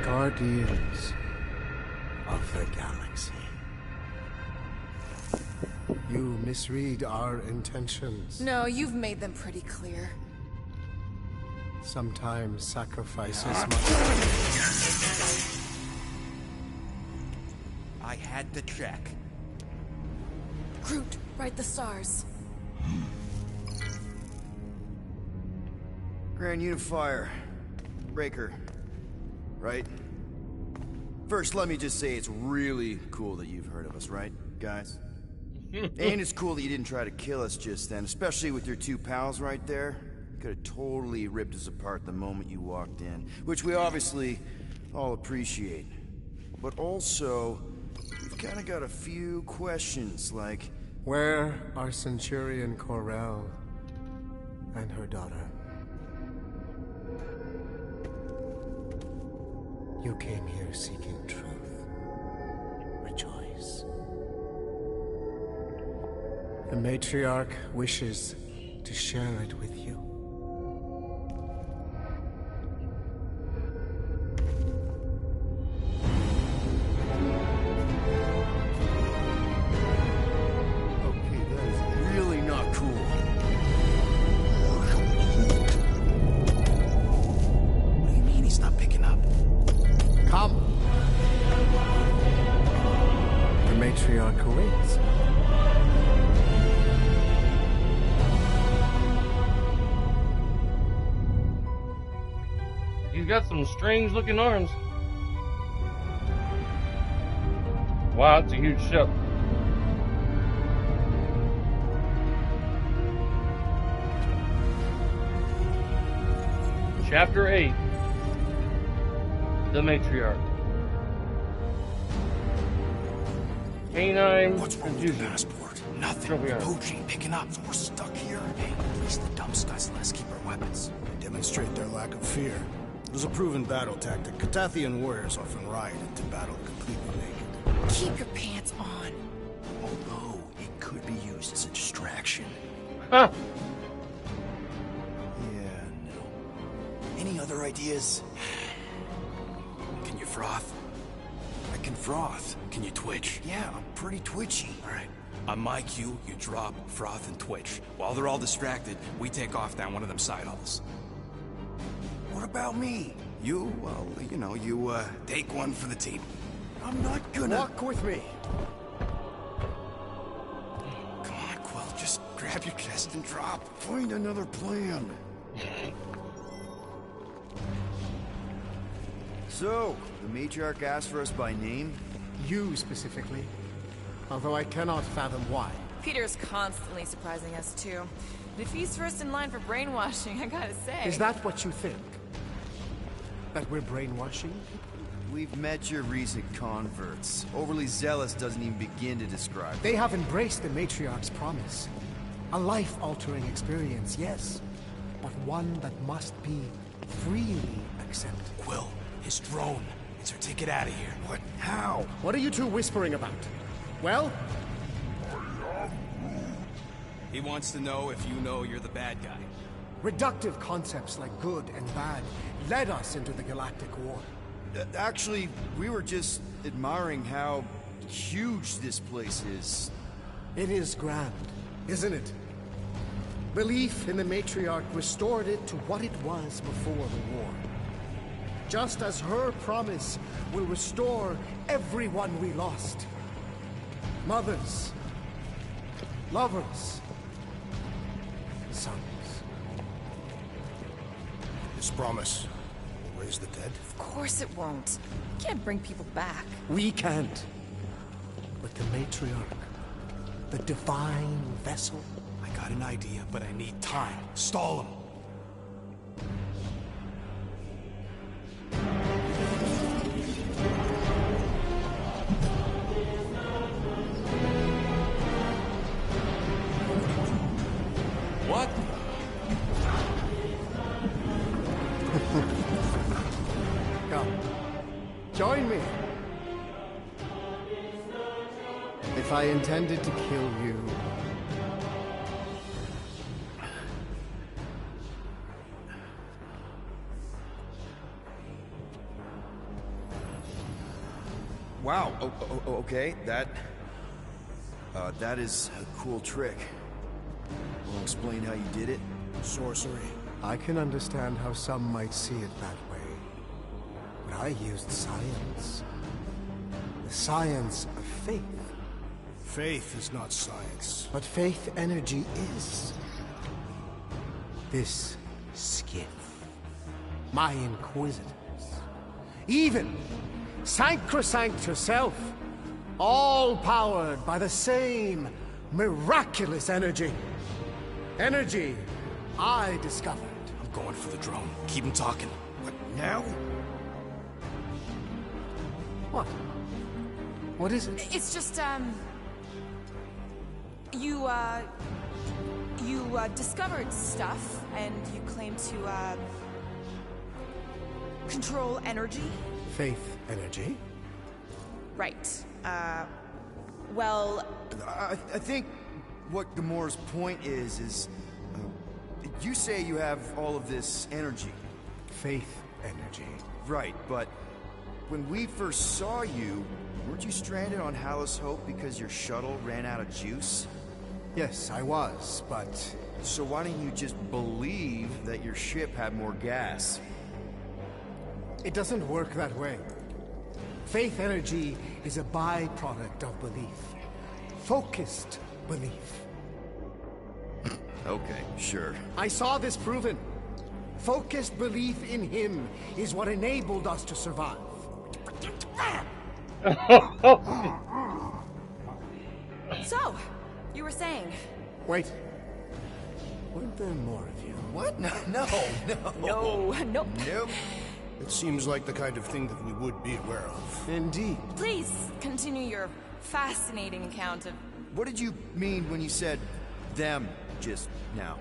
Guardians of the Galaxy. You misread our intentions. No, you've made them pretty clear. Sometimes sacrifices I had to check. Groot, write the stars. Grand Unifier. Breaker. Right? First, let me just say it's really cool that you've heard of us, right, guys? And it's cool that you didn't try to kill us just then, especially with your two pals right there. You could have totally ripped us apart the moment you walked in, which we obviously all appreciate. But also, we've kind of got a few questions, like... Where are Centurion Ko-Rel and her daughter? You came here seeking truth. Rejoice. The Matriarch wishes to share it with you. Okay, that is really not cool. What do you mean he's not picking up? Come! The Matriarch awaits. He's got some strange looking arms. Wow, it's a huge ship. Chapter 8. The Matriarch. Canine What's wrong with the passport? Nothing. Pooch ain't picking up, so we're stuck here. Hey, at least the dumb scuds let us keep our weapons. They demonstrate their lack of fear. It was a proven battle tactic. Catathian warriors often ride into battle completely naked. Keep your pants on. Although, it could be used as a distraction. Huh. Yeah, no. Any other ideas? Can you froth? I can froth. Can you twitch? Yeah, I'm pretty twitchy. Alright. On my cue, you drop, froth, and twitch. While they're all distracted, we take off down one of them side halls. What about me? You, well, you know, you, take one for the team. I'm not gonna... Walk with me. Come on, Quill, just grab your chest and drop. Find another plan. So, the matriarch asked for us by name? You specifically. Although I cannot fathom why. Peter's constantly surprising us, too. And if he's first in line for brainwashing, I gotta say... Is that what you think? That we're brainwashing? We've met your recent converts. Overly zealous doesn't even begin to describe them. They have embraced the Matriarch's promise. A life-altering experience, yes. But one that must be freely accepted. Quill, his drone. It's our ticket out of here. What? How? What are you two whispering about? Well? He wants to know if you know you're the bad guy. Reductive concepts like good and bad led us into the Galactic War. Actually, we were just admiring how huge this place is. It is grand, isn't it? Belief in the Matriarch restored it to what it was before the war. Just as her promise will restore everyone we lost. Mothers, lovers, sons. This promise will raise the dead? Of course it won't. You can't bring people back. We can't. But the Matriarch, the divine vessel. I got an idea, but I need time. Stall him. What? Come. Join me. If I intended to kill you... Wow, okay, that is a cool trick. Wanna explain how you did it? Sorcery. I can understand how some might see it that way. But I used science. The science of faith. Faith is not science. But faith energy is. This skiff. My inquisitors. Even Sacrosanct herself. All powered by the same miraculous energy. Energy I discovered. I'm going for the drone. Keep him talking. What, now? What? What is it? It's just, You discovered stuff, and you claim to, control energy? Faith energy? Right. Well... I think what Gamora's point is you say you have all of this energy. Faith energy. Right, but when we first saw you, weren't you stranded on Hallis Hope because your shuttle ran out of juice? Yes, I was, but... So why don't you just believe that your ship had more gas? It doesn't work that way. Faith energy is a byproduct of belief. Focused belief. Okay, sure. I saw this proven. Focused belief in him is what enabled us to survive. So, you were saying... Wait. Weren't there more of you? What? No. Nope. Nope. It seems like the kind of thing that we would be aware of. Indeed. Please, continue your fascinating account of... What did you mean when you said them just now?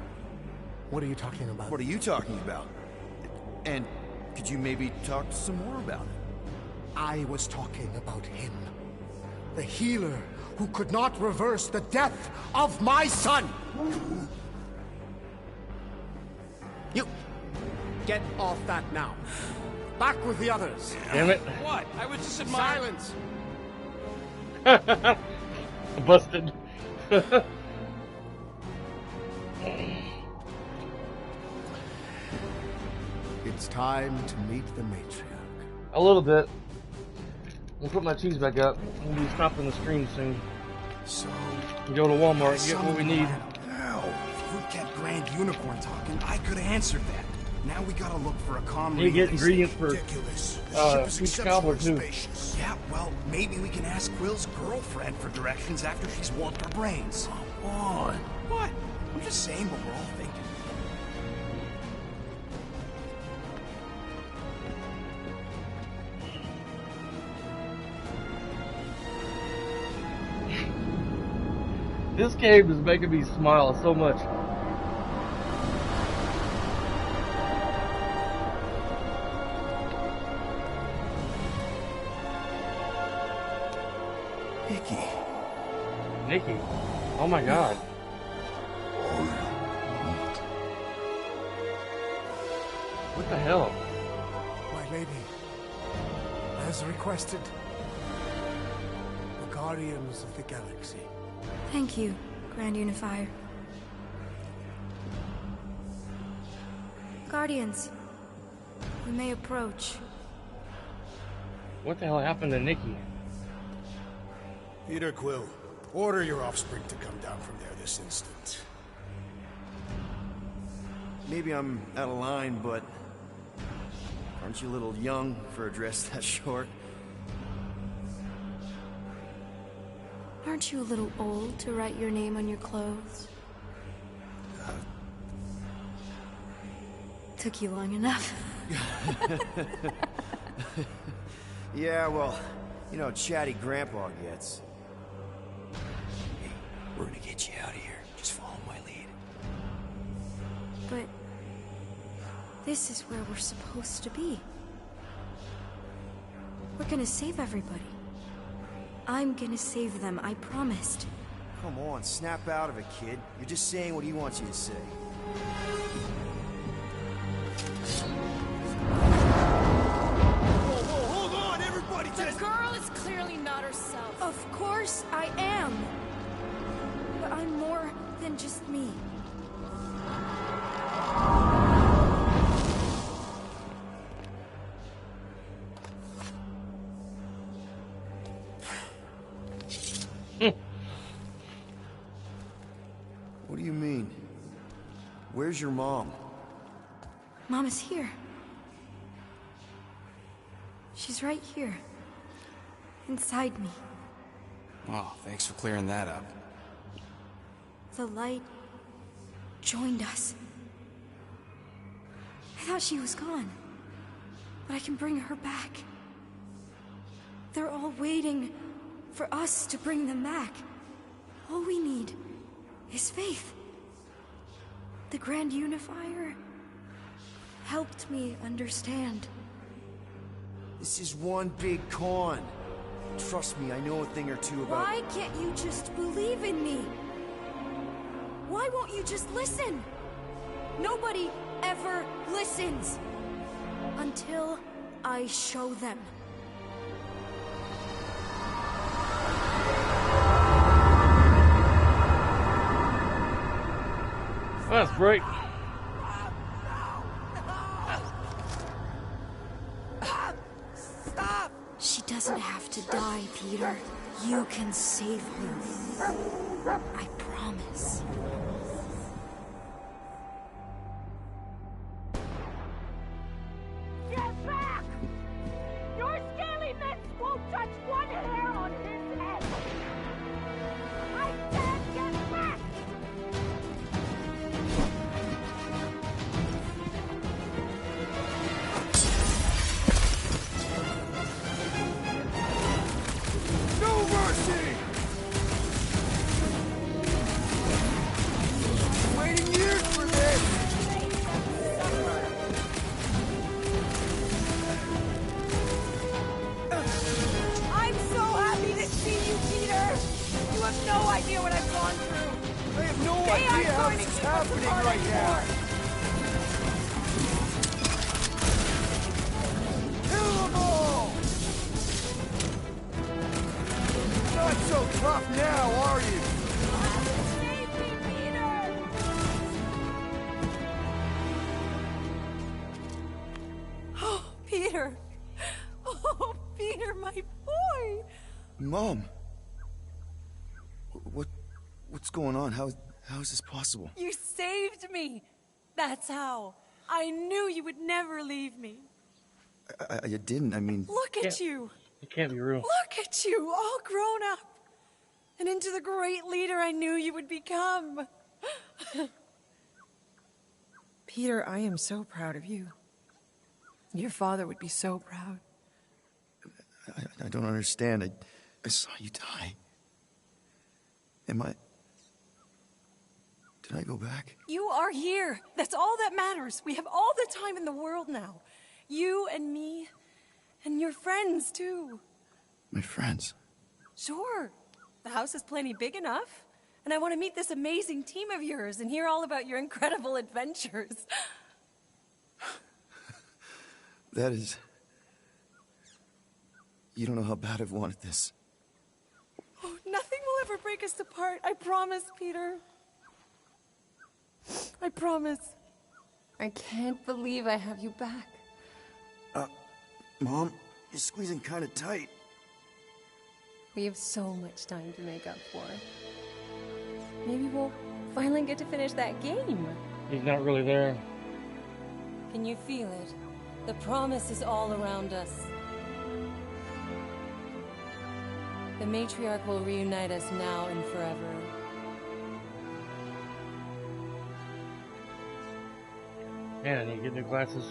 What are you talking about? What are you talking about? And could you maybe talk some more about it? I was talking about him. The healer who could not reverse the death of my son! You... get off that now. Back with the others. Damn it. What? I was just admiring... Silence! Busted. It's time to meet the matriarch. A little bit. I'll put my cheese back up. We'll be stopping the stream soon. So... Go to Walmart and get what we need. Now, if you kept Grand Unicorn talking, I could have answered that. Now we gotta look for a calm... You get ingredients for peach cobbler too. Yeah, well, maybe we can ask Quill's girlfriend for directions after she's warped our brains. Come on. What? I'm just saying what we're all thinking. This game is making me smile so much. Nikki. Oh my god. What the hell? My lady, as requested, the Guardians of the Galaxy. Thank you, Grand Unifier. Guardians, we may approach. What the hell happened to Nikki? Peter Quill, order your offspring to come down from there this instant. Maybe I'm out of line, but aren't you a little young for a dress that short? Aren't you a little old to write your name on your clothes? Took you long enough. Yeah, well, you know how chatty Grandpa gets. Hey, we're gonna get you out of here. Just follow my lead. But this is where we're supposed to be. We're gonna save everybody. I'm gonna save them, I promised. Come on, snap out of it, kid. You're just saying what he wants you to say. Whoa, hold on, everybody! The girl is clearly not herself. Of course I am. But I'm more than just me. What do you mean? Where's your mom? Mama's here. She's right here. Inside me. Oh, thanks for clearing that up. The light joined us. I thought she was gone. But I can bring her back. They're all waiting for us to bring them back. All we need is faith. The Grand Unifier helped me understand. This is one big con. Trust me, I know a thing or two about... Why can't you just believe in me? Why won't you just listen? Nobody ever listens. Until I show them. That's great. Stop! She doesn't have to die, Peter. You can save her. I promise. Get back! Your scaly mitts won't touch one hair on his head! I said get back! No mercy! Waiting years for this! I'm so happy to see you, Peter! have no idea what I've gone through. I have no idea how this is happening right now. Kill them all! Not so tough now, are you? Oh, Peter. Oh, Peter, my boy. Mom. What's going on? How is this possible? You saved me. That's how. I knew you would never leave me. I didn't, I mean... Look at you. It can't be real. Look at you, all grown up. And into the great leader I knew you would become. Peter, I am so proud of you. Your father would be so proud. I don't understand. I saw you die. Did I go back? You are here. That's all that matters. We have all the time in the world now. You and me, and your friends, too. My friends? Sure. The house is plenty big enough. And I want to meet this amazing team of yours and hear all about your incredible adventures. That is... You don't know how bad I've wanted this. Oh, nothing will ever break us apart. I promise, Peter. I promise. I can't believe I have you back. Mom, you're squeezing kind of tight. We have so much time to make up for. Maybe we'll finally get to finish that game. He's not really there. Can you feel it? The promise is all around us. The matriarch will reunite us now and forever. Man, I need to get new glasses.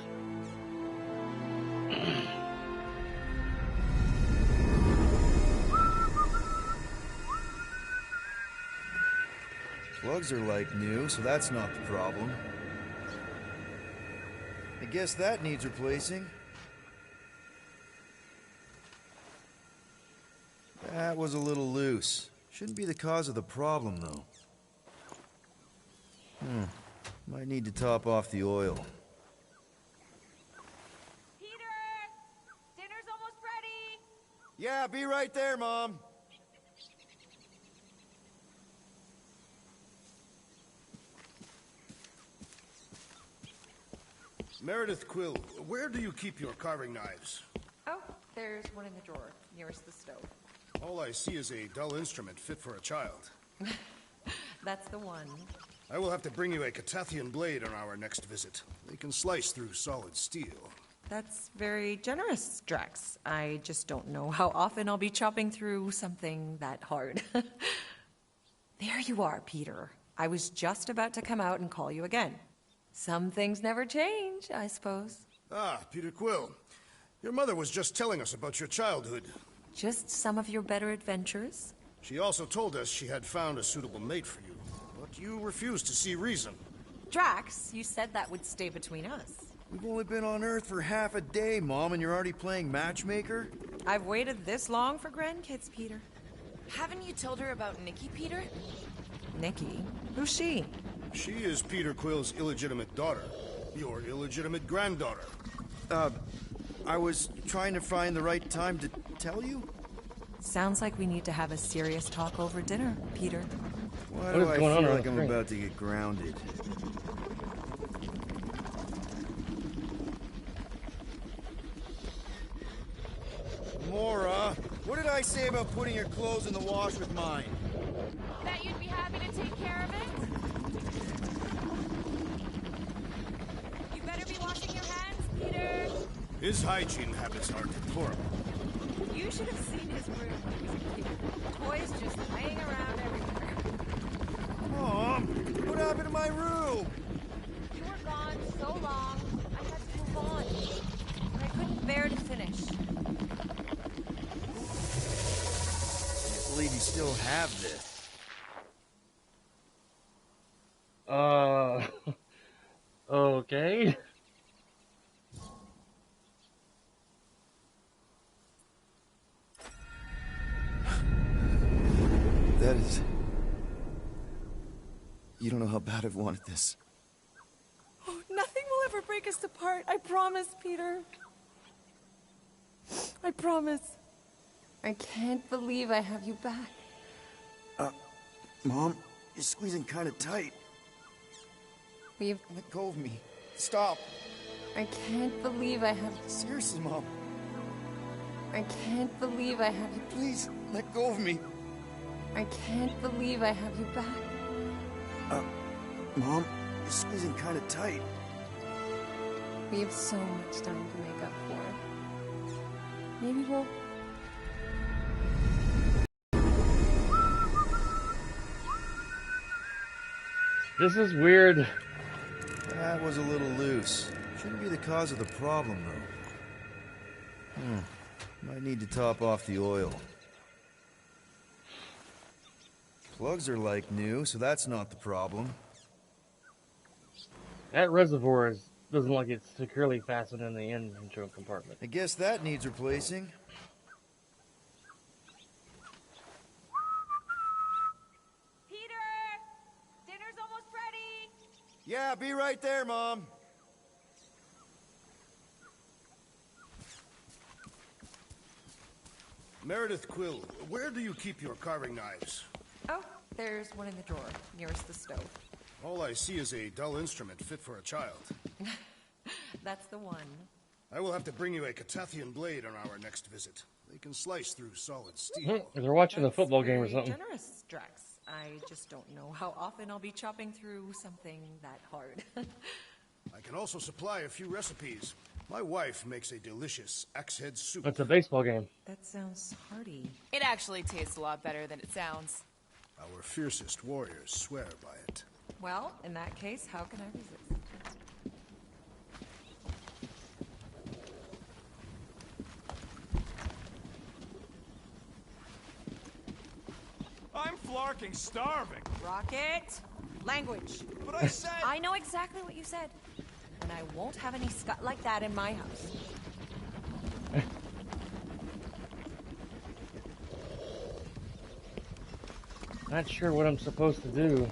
Plugs are like new, so that's not the problem. I guess that needs replacing. That was a little loose. Shouldn't be the cause of the problem, though. Might need to top off the oil. Peter! Dinner's almost ready! Yeah, be right there, Mom. Meredith Quill, where do you keep your carving knives? Oh, there's one in the drawer, nearest the stove. All I see is a dull instrument fit for a child. That's the one. I will have to bring you a Catathian blade on our next visit. They can slice through solid steel. That's very generous, Drax. I just don't know how often I'll be chopping through something that hard. There you are, Peter. I was just about to come out and call you again. Some things never change, I suppose. Ah, Peter Quill. Your mother was just telling us about your childhood. Just some of your better adventures? She also told us she had found a suitable mate for you, but you refused to see reason. Drax, you said that would stay between us. We've only been on Earth for half a day, Mom, and you're already playing matchmaker? I've waited this long for grandkids, Peter. Haven't you told her about Nikki, Peter? Nikki? Who's she? She is Peter Quill's illegitimate daughter. Your illegitimate granddaughter. I was trying to find the right time to tell you? Sounds like we need to have a serious talk over dinner, Peter. Why do I feel like I'm about to get grounded? Mora, what did I say about putting your clothes in the wash with mine? That you'd be happy to take care of it? You better be washing your hands, Peter. His hygiene habits are deplorable. You should have seen his room when he was a kid. Toys just laying around everywhere. Mom, what happened to my room? You were gone so long, I had to move on. And I couldn't bear to finish. I believe you still have this. Okay. That is... You don't know how bad I've wanted this. Oh, nothing will ever break us apart. I promise, Peter. I promise. I can't believe I have you back. Mom, you're squeezing kind of tight. We've... Let go of me. Stop. I can't believe I have... Seriously, Mom. I can't believe I have you... Please, let go of me. I can't believe I have you back. Mom, you're squeezing kind of tight. We have so much time to make up for it. Maybe we'll... This is weird. That was a little loose. Shouldn't be the cause of the problem, though. Might need to top off the oil. Plugs are like new, so that's not the problem. That reservoir doesn't look like it's securely fastened in the engine compartment. I guess that needs replacing. Yeah, be right there, Mom. Meredith Quill, where do you keep your carving knives? Oh, there's one in the drawer, nearest the stove. All I see is a dull instrument fit for a child. That's the one. I will have to bring you a Catathian blade on our next visit. They can slice through solid steel. They're watching a football game or something. Generous, Drax. I just don't know how often I'll be chopping through something that hard. I can also supply a few recipes. My wife makes a delicious axe-head soup. It's a baseball game. That sounds hearty. It actually tastes a lot better than it sounds. Our fiercest warriors swear by it. Well, in that case, how can I resist? I'm flarking starving. Rocket! Language. But I said... I know exactly what you said. And I won't have any scut like that in my house. Not sure what I'm supposed to do.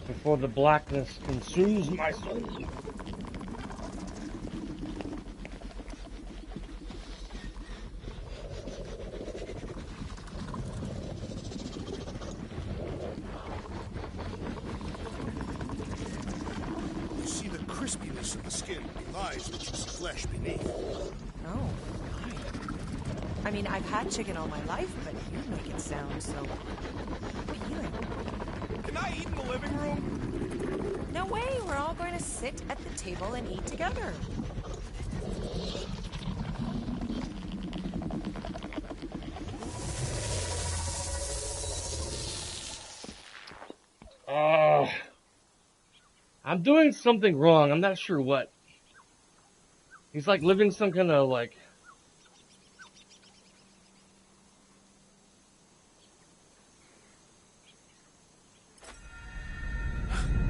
Before the blackness consumes my soul. You see, the crispiness of the skin belies the juicy flesh beneath. Oh, right. I mean, I've had chicken all my life, but you make it sound so appealing. Can I eat in the living room? No way, we're all going to sit at the table and eat together. I'm doing something wrong. I'm not sure what. He's like living some kind of like...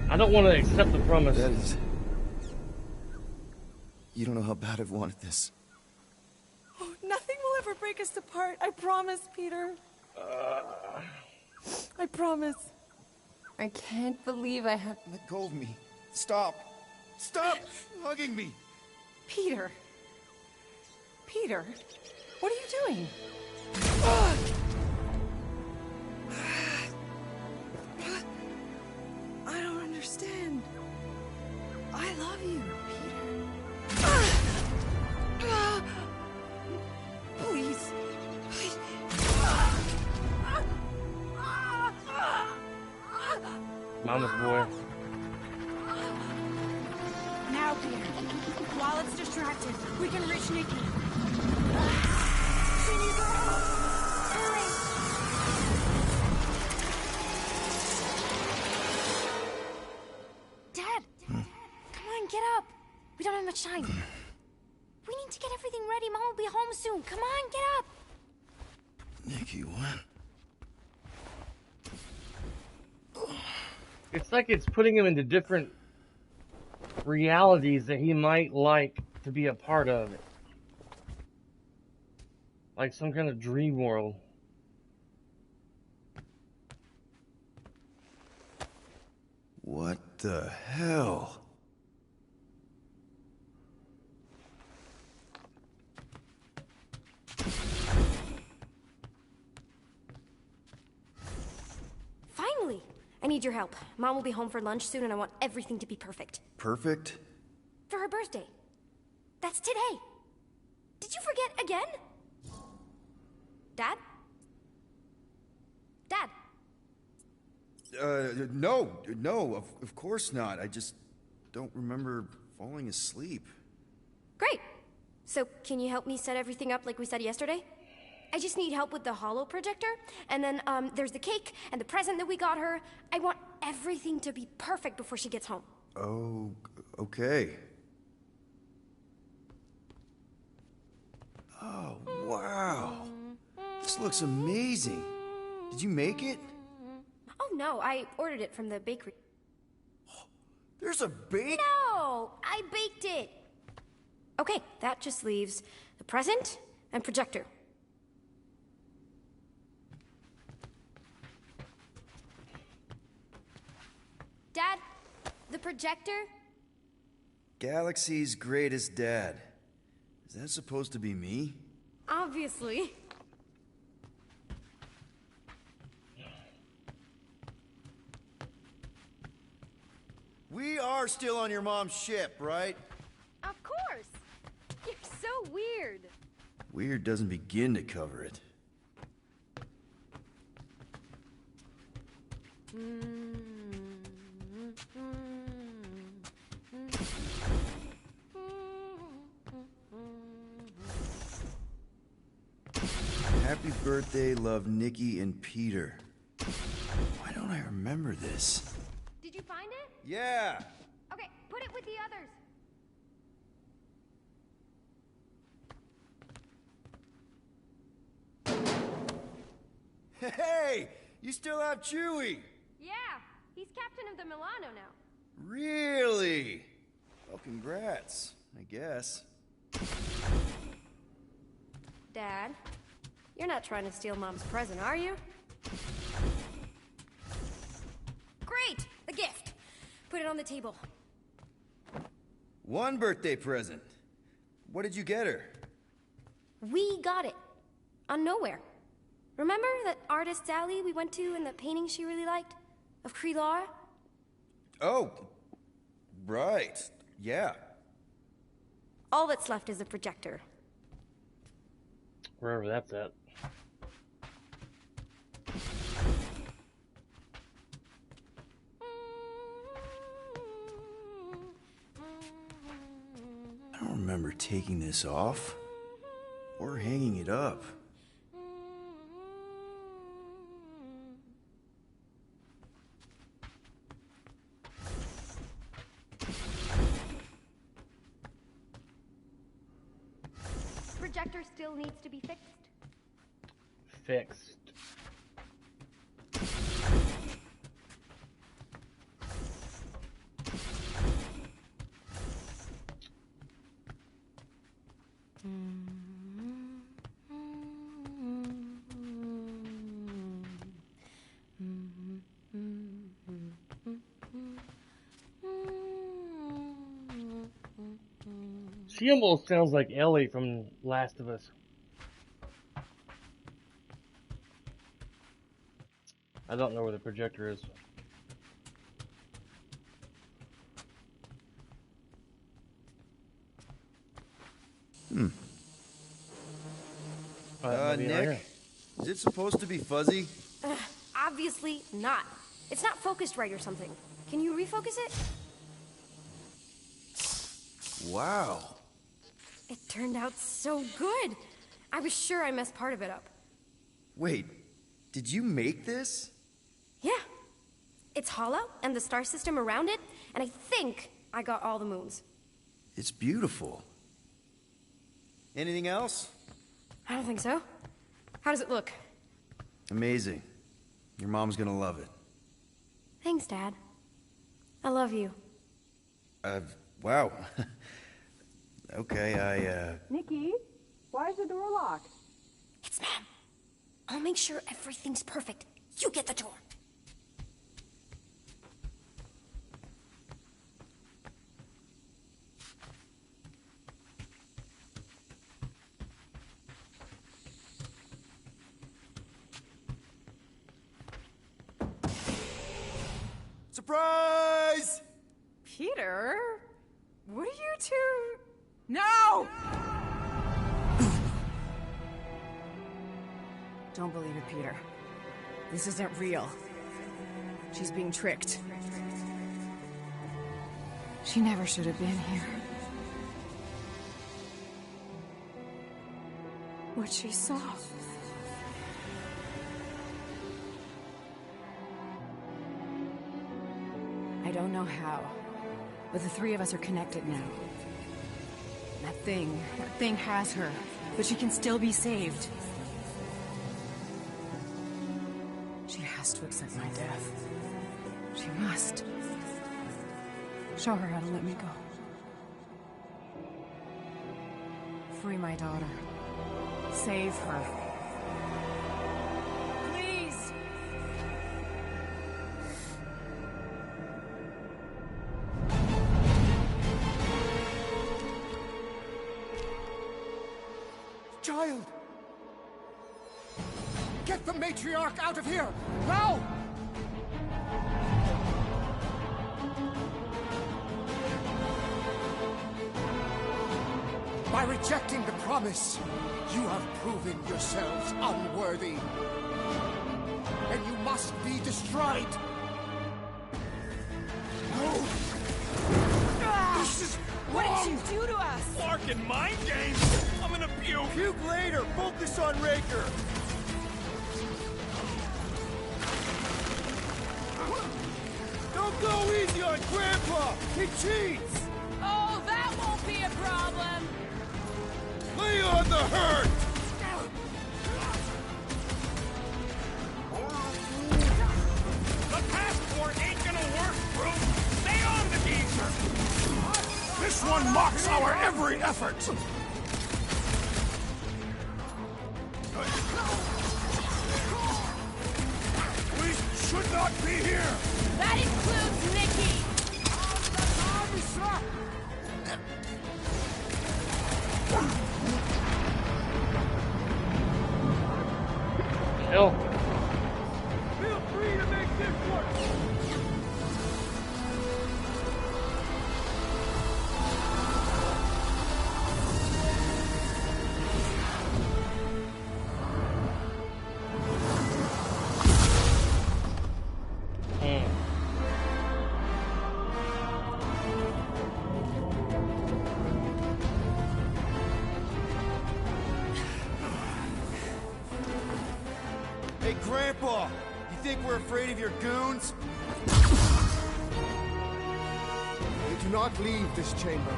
I don't want to accept the promise. That is... You don't know how bad I've wanted this. Oh, nothing will ever break us apart. I promise, Peter. I promise. I can't believe I have... Let go of me. Stop. Stop hugging me. Peter. Peter, what are you doing? I don't understand. I love you, Peter. Please. Mama's boy. Now, Peter. While it's distracted, we can reach Nikki. Dad! Come on, get up! We don't have much time. We need to get everything ready. Mom will be home soon. Come on, get up! Nikki, what? It's like it's putting him into different realities that he might like to be a part of it. Like some kind of dream world. What the hell? Finally! I need your help. Mom will be home for lunch soon and I want everything to be perfect. Perfect? For her birthday. That's today. Did you forget again? Dad? Dad? No, of course not. I just don't remember falling asleep. Great. So, can you help me set everything up like we said yesterday? I just need help with the holo projector, and then, there's the cake and the present that we got her. I want everything to be perfect before she gets home. Oh, okay. Oh, wow. This looks amazing. Did you make it? Oh, no, I ordered it from the bakery. There's a bake? No, I baked it. Okay, that just leaves the present and projector. Dad, the projector? Galaxy's greatest dad. Is that supposed to be me? Obviously. We are still on your mom's ship, right? Of course! You're so weird. Weird doesn't begin to cover it. Happy birthday, love Nikki and Peter. Why don't I remember this? Did you find it? Yeah! Okay, put it with the others. Hey! You still have Chewie! Yeah, he's captain of the Milano now. Really? Well, congrats, I guess. Dad, you're not trying to steal Mom's present, are you? Great! A gift! Put it on the table. One birthday present. What did you get her? We got it. On Nowhere. Remember that artist's alley we went to and the painting she really liked? Of Kree-Lara? Oh, right. Yeah. All that's left is a projector. Wherever that's at. I don't remember taking this off or hanging it up. Projector still needs to be fixed. Fixed. She almost sounds like Ellie from Last of Us. I don't know where the projector is. Nick, is it supposed to be fuzzy? Obviously not. It's not focused right or something. Can you refocus it? Wow. It turned out so good. I was sure I messed part of it up. Wait, did you make this? Yeah. It's hollow, and the star system around it, and I think I got all the moons. It's beautiful. Anything else? I don't think so. How does it look? Amazing. Your mom's gonna love it. Thanks, Dad. I love you. Wow. Okay, Nikki, why is the door locked? It's Mom. I'll make sure everything's perfect. You get the door. Surprise! Peter? What are you two... No! Don't believe it, Peter. This isn't real. She's being tricked. She never should have been here. What she saw. I don't know how, but the three of us are connected now. That thing has her, but she can still be saved. She has to accept my death. She must. Show her how to let me go. Free my daughter. Save her. Please! Child! Get the matriarch out of here! Now! By rejecting the promise, you have proven yourselves unworthy. And you must be destroyed! No! This is What wrong! did you do to us? Larkin mind games! I'm gonna puke! Puke later! Focus on Raker! Don't go easy on Grandpa! He cheats! Oh, that won't be a problem! Lay on the hurt! The passport ain't gonna work, Brute! Stay on the geezer! This one mocks our every effort! We should not be here! That includes Nikki! Kill. Feel free to make this work! Hey, Grandpa! You think we're afraid of your goons? They do not leave this chamber.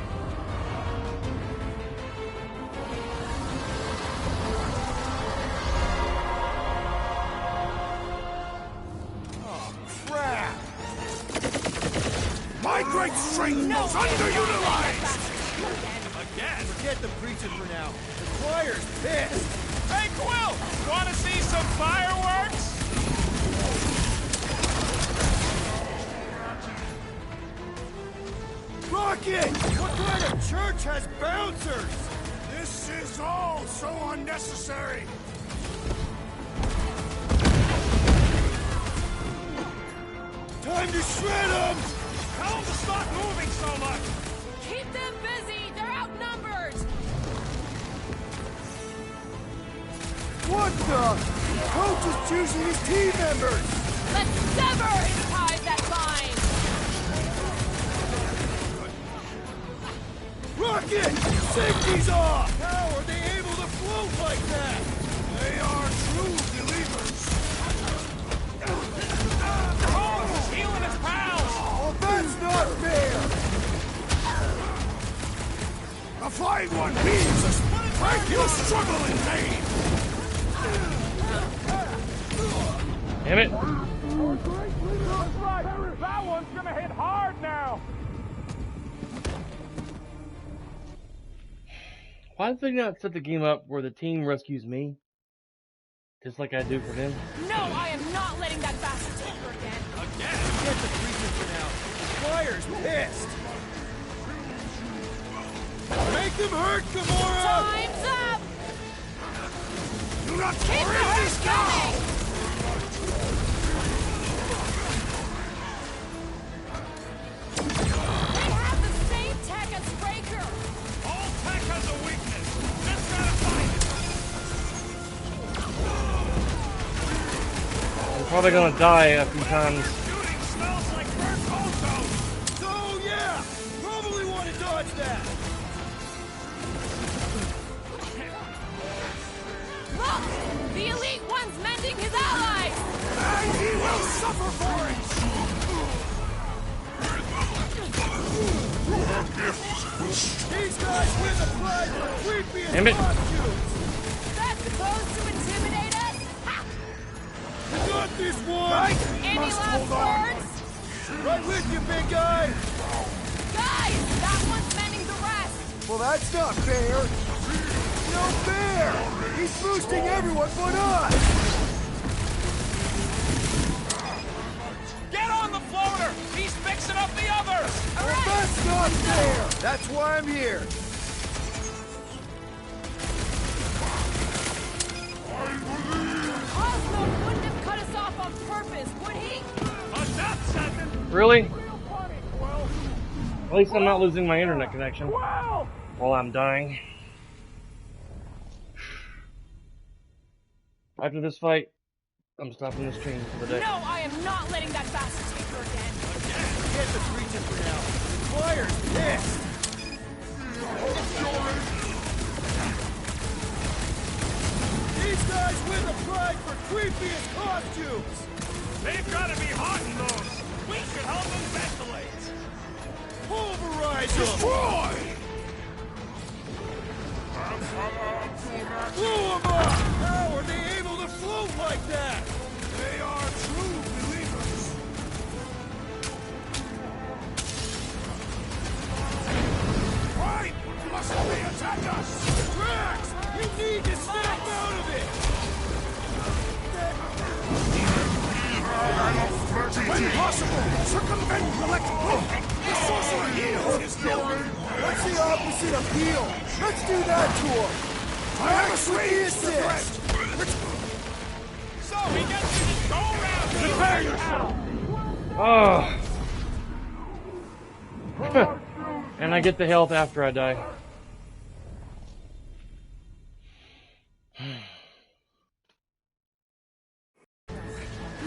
Oh, crap! My great strength was underutilized! Again? Forget the preacher for now. The choir's pissed! Hey, Quill! Wanna see some fireworks? Rocket! What kind of church has bouncers? This is all so unnecessary! Time to shred them! Tell them to stop moving so much! Keep them busy! They're outnumbered! What the? Coach is choosing his team members! Let's sever his ties that bind! Rocket! Safety's off! How are they able to float like that? They are true believers! Holmes is healing his pals! Oh, that's not fair! The flying one means us! Make you struggle in vain! Damn it. That's right! That one's gonna hit hard now! Why did they not set the game up where the team rescues me? Just like I do for them? No, I am not letting that bastard take her again. Again? Get the creature for now. The Squire's pissed. Make them hurt, Gamora! Time's up! Do not keep the hurt coming! They have the same tech as Breaker! All tech has a weakness. Just gotta find it. I'm probably gonna die a few times. Shooting smells like burnt ozone. So, yeah! Probably want to dodge that! Look! The Elite One's mending his allies! And he will suffer for it! These guys win the prize for creepiest Damn it. costumes! That's supposed to intimidate us? Ha! You got this one! Any last words? Right with you, big guy! Guys, that one's mending the rest! Well, that's not fair! No fair! He's boosting everyone but us! Get on the floater! He's fixing up the others! Well, that's not fair! That's why I'm here! Cosmo wouldn't have cut us off on purpose, would he? A death sentence! Really? At least I'm not losing my internet connection while I'm dying. After this fight, I'm stopping the stream for the day. No, I am not letting that bastard take her again. Get the creature for now. The Squire's pissed! These guys win the prize for creepiest costumes! They've got to be hot in those. We should help them ventilate. Pulverize them! Destroy! Blew them up! How are they able to float like that? They are true believers. Right! Must they attack us? Drax! You need to snap out of it! When possible, circumvent electrical. The sorcerer heals his guild. What's the opposite of heal? Let's do that to him! I have assuaged the threat. So he gets you to go around. Prepare yourself. Oh. And I get the health after I die.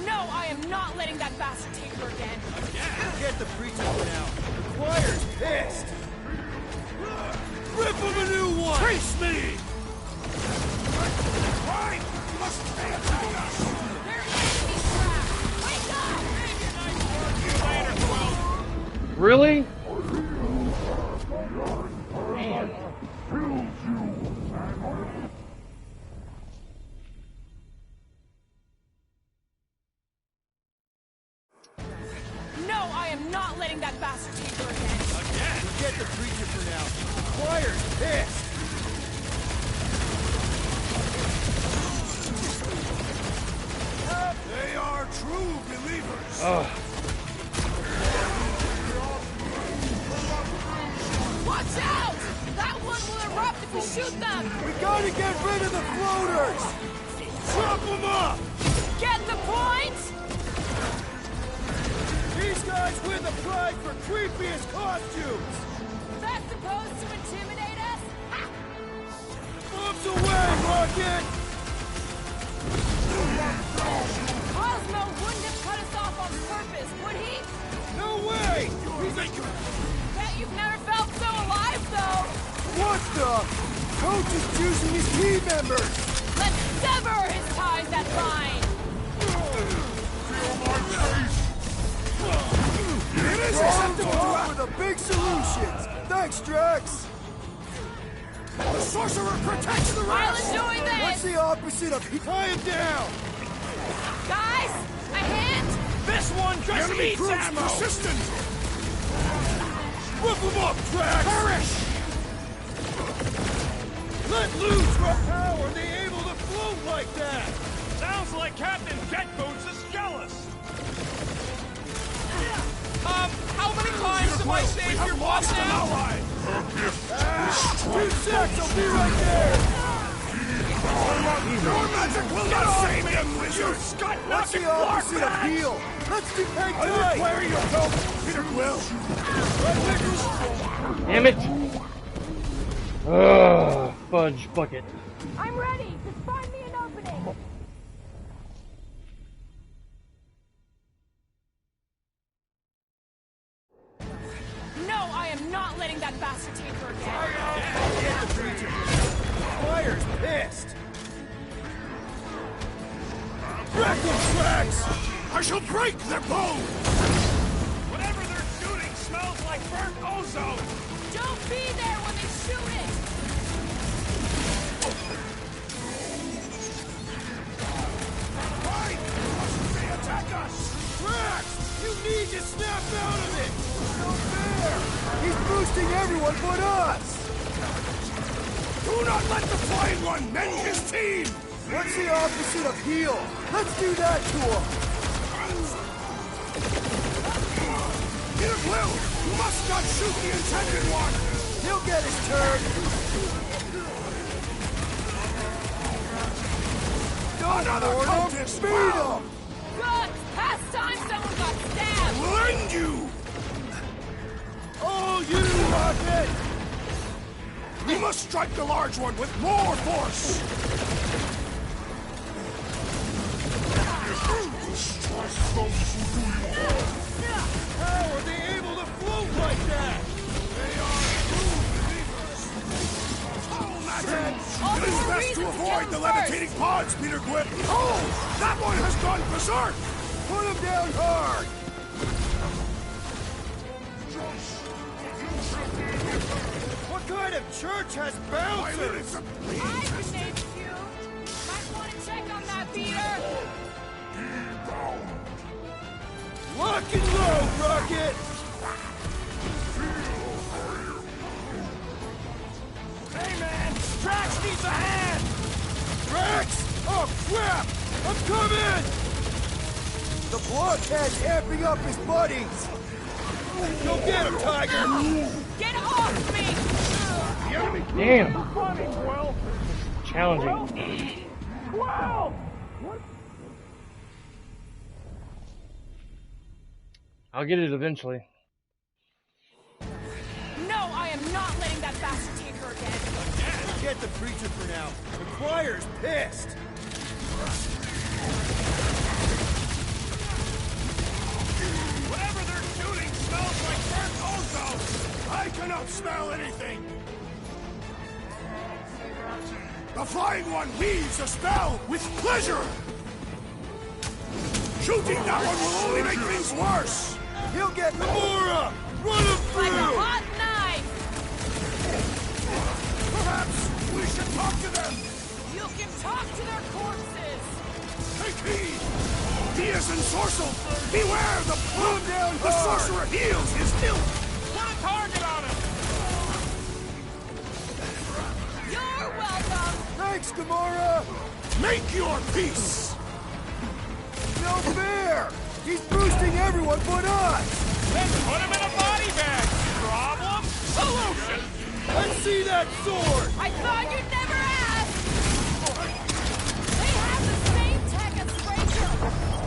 No, I am not letting that bastard take her again. Get the preacher for now. The Squire's pissed! Rip him a new one! Face me! Right! Must they attack us? They're enemy trapped! Wake up! Maybe a nice word for you later, Quill. Really? No, I am not letting that bastard take her again. Get the preacher for now. The Squire's pissed! They are true believers. Watch out! That one will erupt if we shoot them! We gotta get rid of the floaters! Chop them up! Get the point? These guys win the prize for creepiest costumes! That's supposed to intimidate us? Ha! Bombs away, Rocket! Cosmo wouldn't have cut us off on purpose, would he? No way! Bet you've never felt so alive, though! What the? Coach is choosing his team members! Let's sever his ties that bind! It is Strong acceptable talk with the big solutions! Thanks, Drax! The sorcerer protects the I'll rest. enjoy this! What's the opposite of tie him down? Guys, a hint? This one The just enemy needs proves ammo. persistent. Rip him up, Drax! Perish! Let loose! How are they able to float like that? Sounds like Captain Get-Boots is jealous. How many times have I saved your boss now? Two seconds, I'll be right there! Your magic will not save him, wizard! Scott, What's the opposite of heal? Let's do hang I tight! require your help, Peter Quill! Damn it! Ugh, fudge bucket. I'm ready. Just find me an opening. No, I am not letting that bastard take her again. Get the creature! Fire's pissed! Wreck them tracks! I shall break their bones! Whatever they're shooting smells like burnt ozone! Don't be there when they shoot it! Fight! They attack us! Drax! You need to snap out of it! No fair! He's boosting everyone but us! Do not let the Flying One mend his team! What's the opposite of heal? Let's do that to him! Peter Quill, you must not shoot the intended one! He'll get his turn! Another cultist! Beat him! Good! Past time someone got stabbed! We'll end you! Oh, you rocket! We must strike the large one with more force! How are they able to float like that? They are true believers! Oh, magic! It is best to avoid the levitating pods, Peter Quill! Oh! That one has gone berserk! Put him down hard! What kind of church has bouncers? I grenade you! Might want to check on that, Peter! Lock and load, Rocket! Hey man! Drax needs a hand! Drax! Oh crap! I'm coming! The blockhead's amping up his buddies! Go get him, Tiger! Get off me! Damn. Funny, Quill! Challenging. Quill! I'll get it eventually. No, I am not letting that bastard take her again. Get the creature for now. The choir's pissed. Whatever they're shooting smells like burnt ozone! I cannot smell anything! The Flying One weaves a spell with pleasure! Shooting that one will only make things worse! He'll get Gamora! Run him through! Like a hot knife! Perhaps we should talk to them! You can talk to their corpses! Take heed! Diaz and Sorcel! Beware the Move down The hard. sorcerer heals his ilk! Put a target on him! You're welcome! Thanks, Gamora! Make your peace! No fair! He's boosting everyone but us! Then put him in a body bag! Problem? Solution! Let's see that sword! I thought you'd never ask! They have the same tech as Rachel!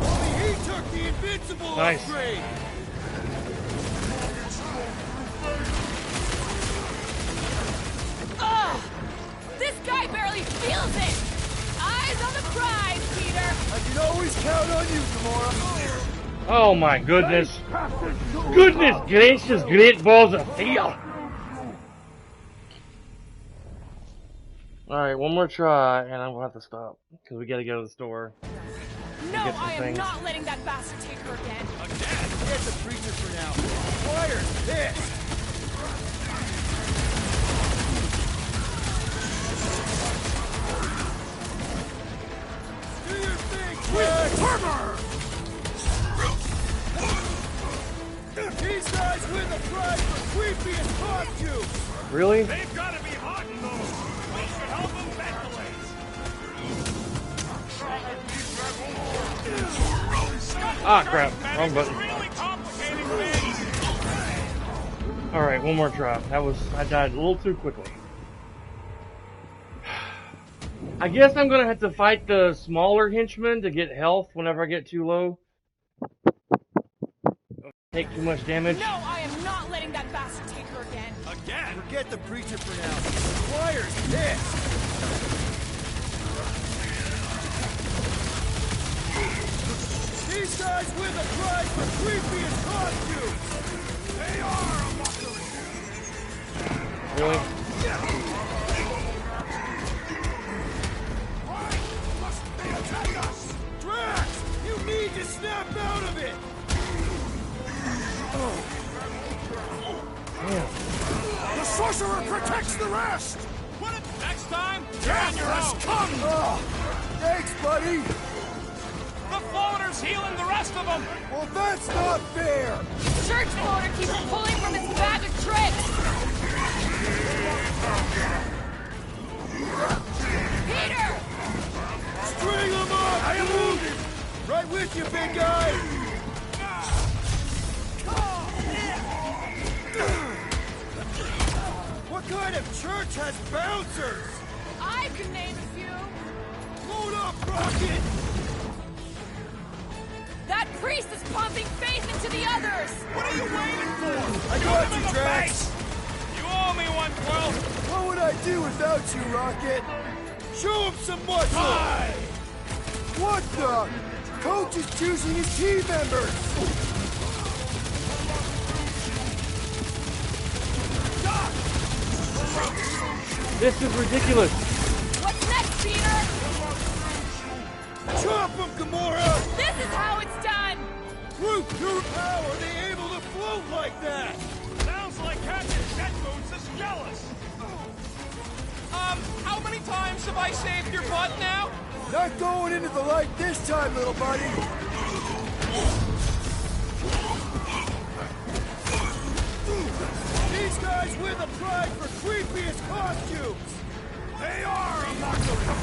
Only he took the invincible Nice. upgrade! Ugh! This guy barely feels it! Eyes on the prize, Peter! I can always count on you, Gamora! Oh my goodness. Goodness gracious, great balls of steel. Alright, one more try, and I'm gonna have to stop. Because we gotta go to the store. No, Get some I am things. not letting that bastard take her again. Get the creature for now. The choir's pissed! Do your thing, Drax! Armor! These guys win the prize for creepiest costume! Really? They've got to be hot in those! We should help Ah, crap. Wrong button. Alright, one more try. I died a little too quickly. I guess I'm gonna have to fight the smaller henchmen to get health whenever I get too low. Take too much damage. No, I am not letting that bastard take her again. Again? Forget the preacher for now. The choir's pissed. These guys win the prize for creepiest costumes. They are a mockery. Really? Why must they attack us? Drax, you need to snap out of it. The sorcerer protects the rest! Next time, Death has come! Oh, thanks, buddy. the floater's healing the rest of them. Well, that's not fair. Church floater keeps pulling from his bag of tricks. Peter! String him up! I am wounded! Right with you, big guy! What kind of church has bouncers? I can name a few. Load up, Rocket! That priest is pumping faith into the others. What are you waiting for? I got you, Drax! You owe me one, Quill. What would I do without you, Rocket? Show him some muscle! What the? Coach is choosing his team members! This is ridiculous. What's next, Peter? Chop him, Gamora! This is how it's done. Groot, how are they able to float like that? Sounds like Captain Jet Boots is jealous. How many times have I saved your butt now? Not going into the light this time, little buddy! These guys win the prize for creepiest costumes! They are a mockery!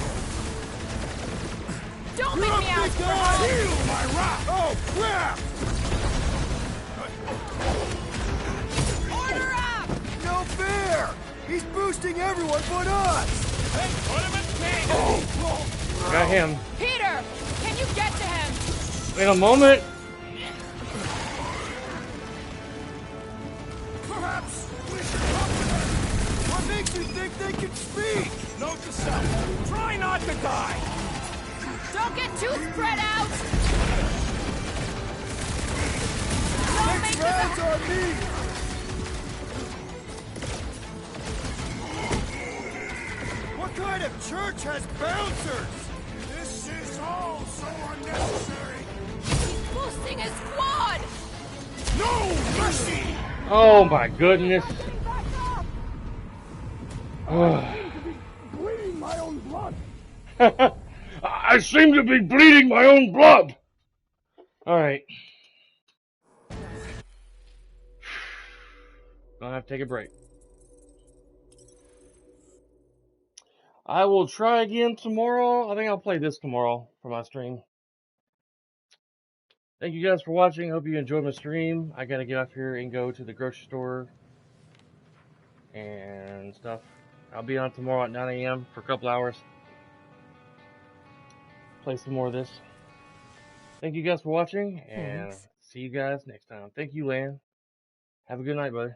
Don't make me ask for help. Heal my wrath! Oh, crap! Order up! No fair! He's boosting everyone but us! Then put him in king. Got him. Peter, can you get to him? Wait a moment. Perhaps we should talk to them! What makes you think they can speak? Note to self. Try not to die. Don't get too spread out. Don't make Next round's on me! What kind of church has bouncers? This is all so unnecessary! He's boosting his squad. No mercy! Oh my goodness. Bleeding my own blood! I seem to be bleeding my own blood. Alright. Gonna have to take a break. I will try again tomorrow. I think I'll play this tomorrow for my stream. Thank you guys for watching. Hope you enjoyed my stream. I gotta get off here and go to the grocery store and stuff. I'll be on tomorrow at 9 a.m. for a couple hours. Play some more of this. Thank you guys for watching, and see you guys next time. Thank you, Lan. Have a good night, buddy.